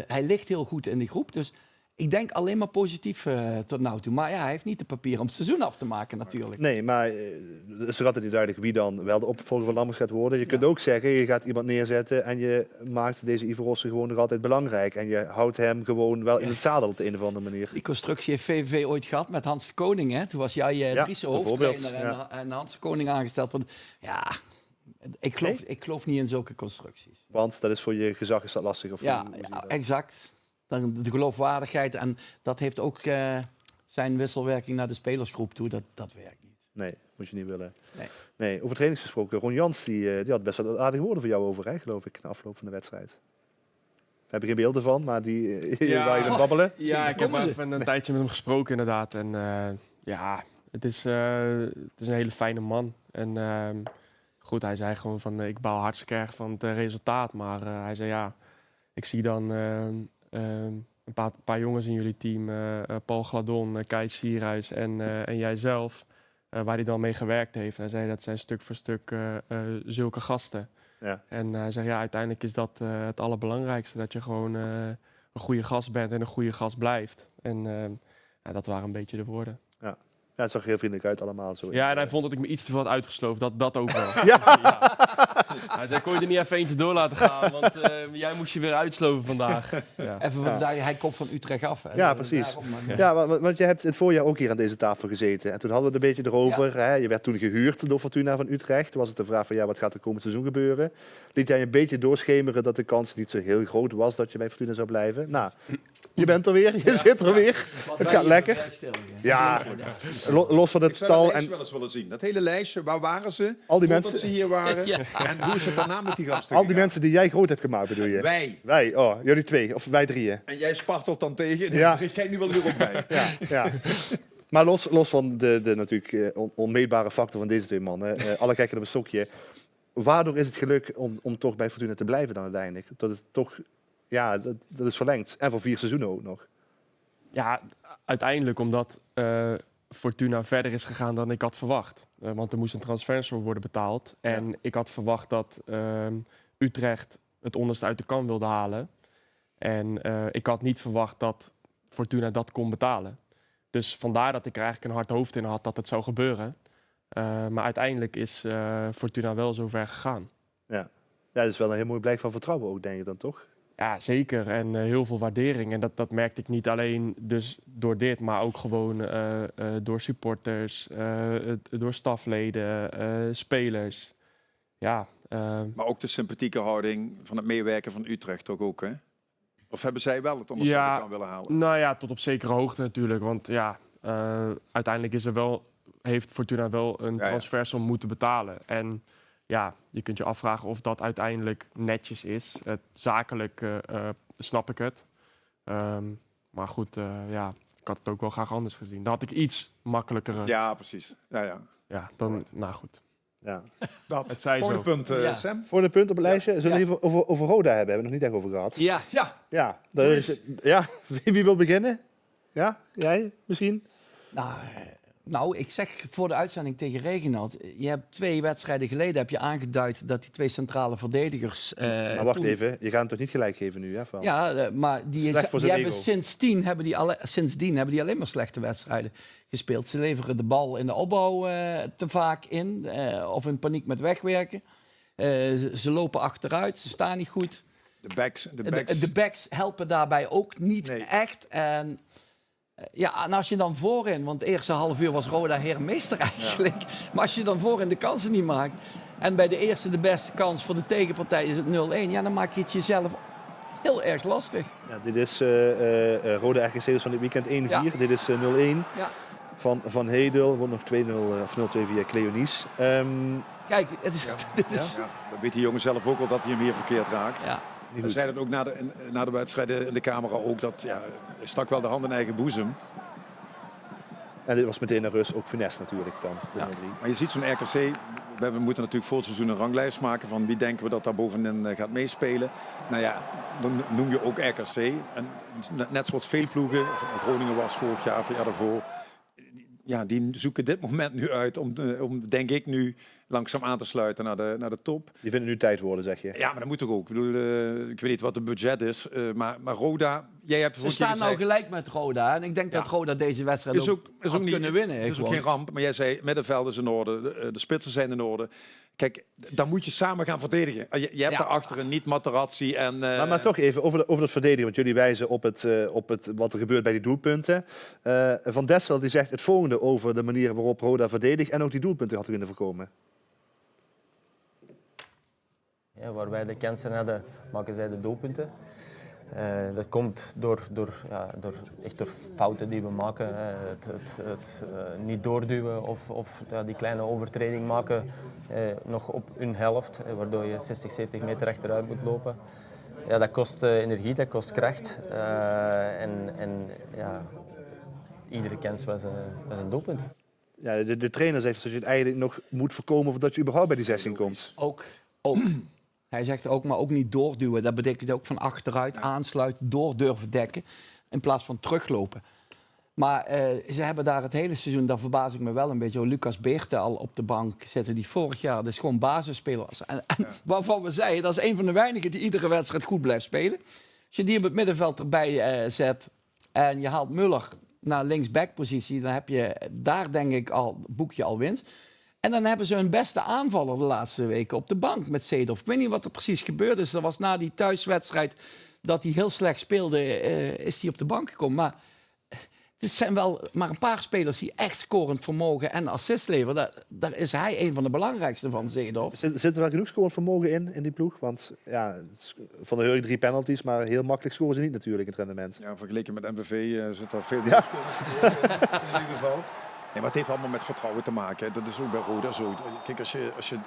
hij ligt heel goed in die groep. Dus ik denk alleen maar positief tot nu toe. Maar ja, hij heeft niet de papier om het seizoen af te maken natuurlijk. Nee, maar het is er altijd niet duidelijk wie dan wel de opvolger van Lammers gaat worden. Je kunt ook zeggen, je gaat iemand neerzetten en je maakt deze Ivo Rossen gewoon nog altijd belangrijk. En je houdt hem gewoon wel in het zadel op de een of andere manier. Die constructie heeft VVV ooit gehad met Hans de Koning. Hè? Toen was jij Driese hoofdtrainer en Hans de Koning aangesteld. Ik geloof niet in zulke constructies. Want dat is voor je gezag is dat lastig? Of exact. De geloofwaardigheid. En dat heeft ook zijn wisselwerking naar de spelersgroep toe. Dat werkt niet. Nee, moet je niet willen. Nee, over trainings gesproken. Ron Jans die had best wel aardige woorden voor jou over, hè, geloof ik, na afloop van de wedstrijd. Daar heb ik geen beelden van, maar die waar je aan babbelen. Ja, ik heb even een tijdje met hem gesproken inderdaad. En het is een hele fijne man. En goed, hij zei gewoon van ik baal hartstikke erg van het resultaat. Maar hij zei ik zie dan een paar jongens in jullie team, Paul Gladon, Kai Sierhuis en jijzelf, waar hij dan mee gewerkt heeft. En hij zei dat zijn stuk voor stuk zulke gasten. Ja. En hij zei uiteindelijk is dat het allerbelangrijkste, dat je gewoon een goede gast bent en een goede gast blijft. En dat waren een beetje de woorden. Ja, het zag er heel vriendelijk uit allemaal. Zo en hij vond dat ik me iets te veel had uitgesloofd. Dat ook wel. Hij zei, kon je er niet even eentje door laten gaan? Want jij moest je weer uitsloven vandaag. Ja. Even vandaag, hij komt van Utrecht af. Hè? Ja, precies. Want je hebt het voorjaar ook hier aan deze tafel gezeten. En toen hadden we het een beetje erover. Hè? Je werd toen gehuurd door Fortuna van Utrecht. Toen was het de vraag van, wat gaat er komend seizoen gebeuren? Liet jij een beetje doorschemeren dat de kans niet zo heel groot was dat je bij Fortuna zou blijven? Nou, je bent er weer, je zit er weer. Het gaat lekker. Ja, los van het tal. Ik zou wel eens willen zien. Dat hele lijstje, waar waren ze? Al die mensen mensen ze hier waren. En hoe is het daarna met die gasten? Al die mensen die jij groot hebt gemaakt, bedoel je? Wij, jullie 2, of wij 3. En jij spartelt dan tegen, daar ga jij nu wel weer op bij. Ja. Maar los van de natuurlijk onmeetbare factor van deze 2 mannen, alle kijken op een stokje. Waardoor is het geluk om toch bij Fortuna te blijven dan uiteindelijk? Dat is toch, dat is verlengd. En voor 4 seizoenen ook nog. Ja, uiteindelijk omdat Fortuna verder is gegaan dan ik had verwacht. Want er moest een transfer worden betaald. En ik had verwacht dat Utrecht het onderste uit de kan wilde halen. En ik had niet verwacht dat Fortuna dat kon betalen. Dus vandaar dat ik er eigenlijk een hard hoofd in had dat het zou gebeuren. Maar uiteindelijk is Fortuna wel zo ver gegaan. Ja, dat is wel een heel mooi blijk van vertrouwen ook, denk ik dan toch? Ja, zeker. En heel veel waardering. En dat merkte ik niet alleen dus door dit, maar ook gewoon door supporters, door stafleden, spelers. Ja, maar ook de sympathieke houding van het meewerken van Utrecht toch ook, hè? Of hebben zij wel het onderste uit de kan willen halen? Nou ja, tot op zekere hoogte natuurlijk. Want uiteindelijk heeft Fortuna wel een transfersom moeten betalen. En ja, je kunt je afvragen of dat uiteindelijk netjes is. Zakelijk snap ik het. Maar goed, ik had het ook wel graag anders gezien. Dan had ik iets makkelijker. Ja, precies. Ja, dan, nou goed. Ja. Dat. Het zij voor de punt, Sam. Voor de punt op het lijstje. Zullen we even over Roda hebben? Hebben we nog niet echt over gehad. Ja. Wie wil beginnen? Ja, jij misschien? Nou, ik zeg voor de uitzending tegen Reginald. Je hebt 2 wedstrijden geleden heb je aangeduid dat die 2 centrale verdedigers. Maar wacht even, je gaat hem toch niet gelijk geven nu, hè? Van. Maar die hebben sindsdien hebben die alleen maar slechte wedstrijden gespeeld. Ze leveren de bal in de opbouw te vaak in, of in paniek met wegwerken. Ze lopen achteruit, ze staan niet goed. De backs helpen daarbij ook niet echt. En als je dan voorin, want het eerste half uur was Roda heermeester eigenlijk. Ja. Maar als je dan voorin de kansen niet maakt en bij de eerste de beste kans voor de tegenpartij is het 0-1, dan maak je het jezelf heel erg lastig. Ja, dit is Roda RKC dus van dit weekend 1-4. Ja. Dit is 0-1 Ja. van Hedel. Wordt nog 2-0 of 0-2 via Cleonice. Kijk, het is, dit is... Ja, dan weet die jongen zelf ook al dat hij hem hier verkeerd raakt. Ja. We zeiden het ook na de wedstrijd in de camera ook. Dat hij stak wel de hand in eigen boezem. En dit was meteen naar rust, ook finesse natuurlijk dan. De 0-3. Maar je ziet zo'n RKC, we moeten natuurlijk voor het seizoen een ranglijst maken van wie denken we dat daar bovenin gaat meespelen. Nou ja, dan noem je ook RKC. En net zoals veel ploegen, Groningen was vorig jaar, of jaar daarvoor. Ja, die zoeken dit moment nu uit om denk ik nu langzaam aan te sluiten naar de top. Die vinden nu tijd worden, zeg je? Ja, maar dat moet toch ook. Ik bedoel, ik weet niet wat het budget is, maar Roda, jij hebt Ze staan nou gelijk met Roda. En ik denk dat Roda deze wedstrijd ook had kunnen winnen. Het is ook geen ramp, maar jij zei middenveld is in orde, de spitsen zijn in orde. Kijk, dan moet je samen gaan verdedigen. Je hebt daarachter een niet-Materazzi en... Maar toch even over het verdedigen, want jullie wijzen op wat er gebeurt bij die doelpunten. Van Dessel die zegt het volgende over de manier waarop Roda verdedigt en ook die doelpunten had kunnen voorkomen. Ja, waar wij de kansen hadden, maken zij de doelpunten. Dat komt door fouten die we maken. Het niet doorduwen of die kleine overtreding maken nog op hun helft, waardoor je 60, 70 meter achteruit moet lopen. Ja, dat kost energie, dat kost kracht. Iedere kans was een doelpunt. Ja, de trainer zegt dat je het eigenlijk nog moet voorkomen voordat je überhaupt bij die 16 komt. Ook. Hij zegt ook, maar ook niet doorduwen. Dat betekent ook van achteruit aansluiten, door durven dekken. In plaats van teruglopen. Maar ze hebben daar het hele seizoen, daar verbaas ik me wel een beetje. Lucas Beerte al op de bank zitten, die vorig jaar dus gewoon basisspeler was. En waarvan we zeiden, dat is een van de weinigen die iedere wedstrijd goed blijft spelen. Als je die op het middenveld erbij zet en je haalt Muller naar linksbackpositie, dan heb je daar denk ik boek je al winst. En dan hebben ze hun beste aanvaller de laatste weken op de bank met Seedorf. Ik weet niet wat er precies gebeurd is. Dat was na die thuiswedstrijd dat hij heel slecht speelde, is hij op de bank gekomen. Maar het zijn wel maar een paar spelers die echt scorend vermogen en assist leveren. Daar is hij een van de belangrijkste van, Seedorf. Zit er wel genoeg scorend vermogen in die ploeg? Want ja, Van der Heurg 3 penalties, maar heel makkelijk scoren ze niet natuurlijk in het rendement. Ja, vergeleken met MVV zit daar veel meer scorend in ieder geval. Nee, maar het heeft allemaal met vertrouwen te maken. Dat is ook bij Roda zo. Kijk, als je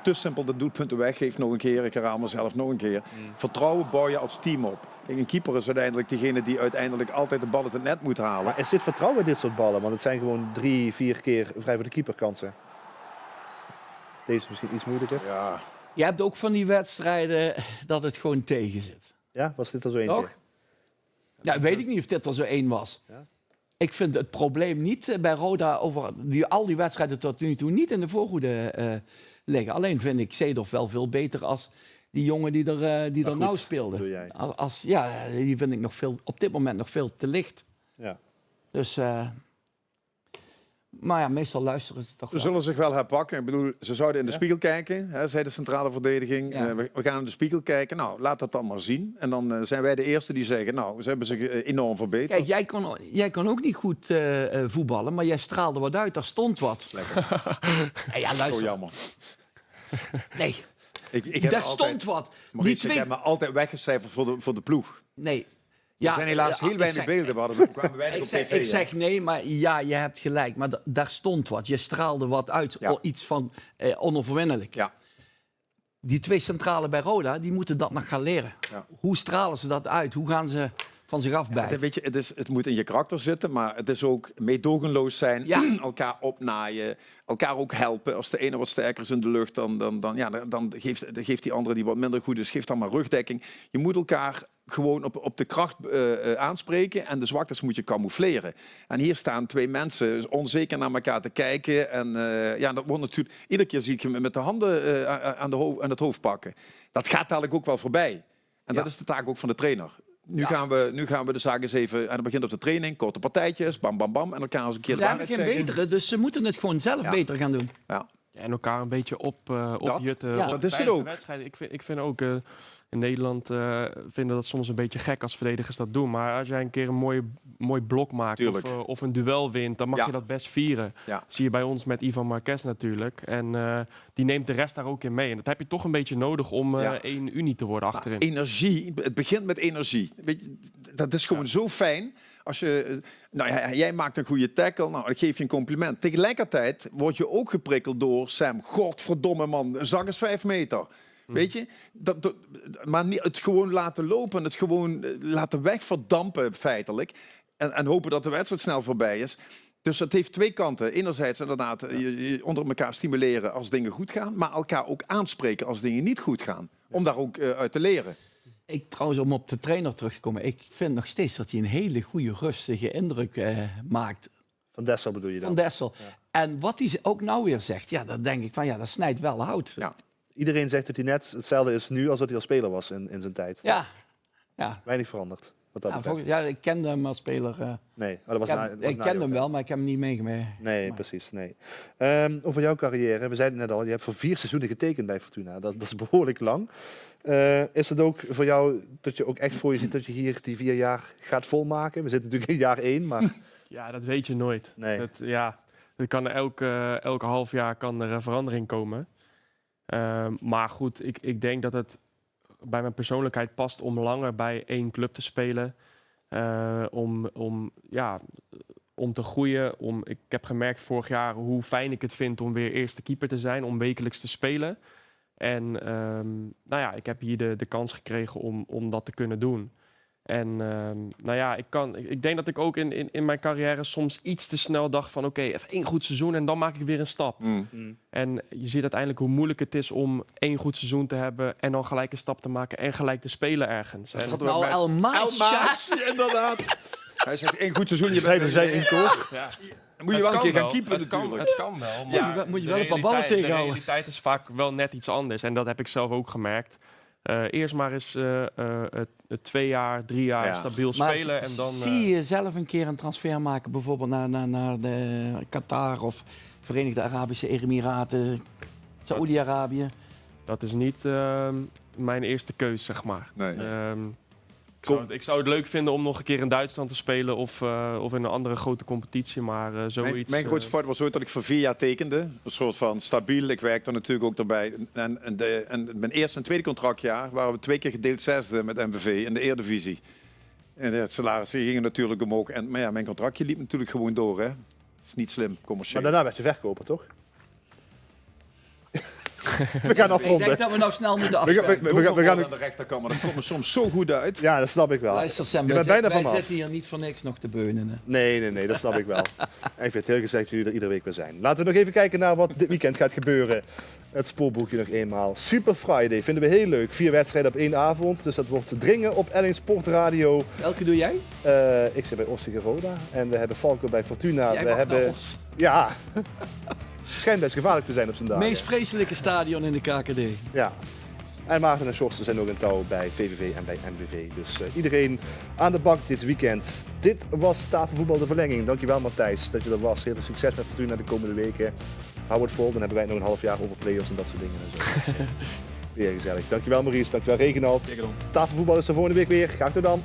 te simpel de doelpunten weggeeft nog een keer, ik herhaal mezelf nog een keer. Vertrouwen bouw je als team op. Kijk, een keeper is uiteindelijk degene die uiteindelijk altijd de bal uit het net moet halen. Maar is dit vertrouwen in dit soort ballen? Want het zijn gewoon 3-4 keer vrij voor de keeper kansen. Deze is misschien iets moeilijker. Ja. Je hebt ook van die wedstrijden dat het gewoon tegen zit. Ja, was dit er zo eentje? Toch? Ja, weet ik niet of dit er zo één was. Ja. Ik vind het probleem niet bij Roda over al die wedstrijden tot nu toe niet in de voorhoede liggen. Alleen vind ik Seedorf wel veel beter als die jongen die er nou speelde. Die vind ik op dit moment nog veel te licht. Ja. Dus, maar ja, meestal luisteren ze toch Ze wel. zullen zich wel herpakken. Ik bedoel, ze zouden in de spiegel kijken, hè, zei de centrale verdediging. Ja. We gaan in de spiegel kijken. Nou, laat dat dan maar zien. En dan zijn wij de eerste die zeggen, nou, ze hebben zich enorm verbeterd. Kijk, jij kon ook niet goed voetballen, maar jij straalde wat uit. Daar stond wat. Lekker. Ja, luister. Zo jammer. Nee, Ik heb daar altijd, stond wat. Maurice, ik heb me altijd weggecijferd voor de ploeg. Nee. Er zijn helaas heel weinig beelden. We kwamen weinig op tv. Ik zeg nee, maar ja, je hebt gelijk. Maar daar stond wat. Je straalde wat uit. Ja. Iets van onoverwinnelijk. Ja. Die twee centralen bij Roda, die moeten dat nog gaan leren. Ja. Hoe stralen ze dat uit? Hoe gaan ze van zich afbijten? Weet je, het moet in je karakter zitten, maar het is ook meedogenloos zijn. Ja. Elkaar opnaaien, elkaar ook helpen. Als de ene wat sterker is in de lucht, dan geeft die andere die wat minder goed is, geeft dan maar rugdekking. Je moet elkaar gewoon op de kracht aanspreken en de zwaktes moet je camoufleren. En hier staan twee mensen onzeker naar elkaar te kijken. En dat wordt natuurlijk, iedere keer zie ik je met de handen aan het hoofd pakken. Dat gaat dadelijk ook wel voorbij. En dat is de taak ook van de trainer. Nu gaan we de zaak eens even... En dat begint op de training, korte partijtjes, bam, bam, bam. En elkaar eens een keer... Ze hebben geen betere, dus ze moeten het gewoon zelf beter gaan doen. Ja. En elkaar een beetje opjutten. Ja, dat is het ook. Ik vind ook... in Nederland vinden dat soms een beetje gek als verdedigers dat doen. Maar als jij een keer een mooi blok maakt of een duel wint, dan mag je dat best vieren. Ja. Zie je bij ons met Ivan Marquez natuurlijk. En die neemt de rest daar ook in mee. En dat heb je toch een beetje nodig om één unie te worden achterin. Maar energie, het begint met energie. Weet je, dat is gewoon zo fijn. Als je, jij maakt een goede tackle, nou, ik geef je een compliment. Tegelijkertijd word je ook geprikkeld door Sam. Godverdomme man, een zak is 5 meter. Weet je? Maar niet, het gewoon laten lopen, het gewoon laten wegverdampen feitelijk. En hopen dat de wedstrijd snel voorbij is. Dus het heeft twee kanten. Enerzijds inderdaad je onder elkaar stimuleren als dingen goed gaan. Maar elkaar ook aanspreken als dingen niet goed gaan. Om daar ook uit te leren. Trouwens, om op de trainer terug te komen. Ik vind nog steeds dat hij een hele goede, rustige indruk maakt. Van Dessel bedoel je dan? Van Dessel. Ja. En wat hij ook nou weer zegt, dan denk ik van dat snijdt wel hout. Ja. Iedereen zegt dat hij net hetzelfde is nu als dat hij al speler was in zijn tijd. Ja. Weinig veranderd. Ik kende hem als speler. Nee, dat was ik kende hem wel, maar ik heb hem niet meegemaakt. Nee, precies. Nee. Over jouw carrière, we zeiden het net al, je hebt voor 4 seizoenen getekend bij Fortuna. Dat is behoorlijk lang. Is het ook voor jou dat je ook echt voor je ziet dat je hier die 4 jaar gaat volmaken? We zitten natuurlijk in jaar 1, maar... Ja, dat weet je nooit. Nee. Dat kan elke half jaar kan er verandering komen. Maar goed, ik denk dat het bij mijn persoonlijkheid past om langer bij 1 club te spelen. Om te groeien. Ik heb gemerkt vorig jaar hoe fijn ik het vind om weer eerste keeper te zijn. Om wekelijks te spelen. En ik heb hier de kans gekregen om dat te kunnen doen. En ik denk dat ik ook in mijn carrière soms iets te snel dacht van oké, even 1 goed seizoen en dan maak ik weer een stap. En je ziet uiteindelijk hoe moeilijk het is om 1 goed seizoen te hebben en dan gelijk een stap te maken en gelijk te spelen ergens. El Maatje, inderdaad. Hij zegt 1 goed seizoen, je zei in koor. Ja. Dan moet je wel een keer gaan keepen natuurlijk. Het kan wel, maar moet je wel een paar ballen tegenhouden. De realiteit is vaak wel net iets anders en dat heb ik zelf ook gemerkt. Eerst maar eens 2 jaar, 3 jaar stabiel spelen. En dan, zie je zelf een keer een transfer maken, bijvoorbeeld naar de Qatar of Verenigde Arabische Emiraten, Saoedi-Arabië? Dat is niet mijn eerste keus, zeg maar. Nee. Ik zou het leuk vinden om nog een keer in Duitsland te spelen of in een andere grote competitie, maar zoiets... Mijn grootste fout was ooit dat ik voor 4 jaar tekende. Een soort van stabiel. Ik werkte er natuurlijk ook erbij. En mijn eerste en tweede contractjaar waren we 2 keer gedeeld 6e met MVV in de Eredivisie. En het salaris gingen natuurlijk omhoog. Maar mijn contractje liep natuurlijk gewoon door. Hè. Dat is niet slim, commercieel. Maar daarna werd je verkoper, toch? We gaan afronden. Ik denk dat we nou snel moeten afsluiten. We gaan aan de rechterkant, maar dat komt er soms zo goed uit. Ja, dat snap ik wel. Luister Sam, wij zitten hier niet voor niks nog te beunen. Hè? Nee, dat snap ik wel. En ik vind het heel gezegd dat jullie er iedere week weer zijn. Laten we nog even kijken naar wat dit weekend gaat gebeuren. Het spoorboekje nog eenmaal. Super Friday vinden we heel leuk. 4 wedstrijden op 1 avond. Dus dat wordt dringen op Elling Sportradio. Welke doe jij? Ik zit bij Ossige Roda. En we hebben Falco bij Fortuna. Jij mag naar Os. Ja. Schijnt best gevaarlijk te zijn op zijn dagen. Het meest vreselijke stadion in de KKD. Ja. En Maarten en Sjors zijn ook in touw bij VVV en bij MVV. Dus iedereen aan de bak dit weekend. Dit was Tafelvoetbal de Verlenging. Dankjewel Matthijs dat je er was. Heel veel succes met Fortuna de komende weken. Hou het vol, dan hebben wij nog een half jaar over play-offs en dat soort dingen. En zo. Weer gezellig. Dankjewel Maurice, dankjewel Reginald. Tafelvoetbal is er volgende week weer. Graag tot dan.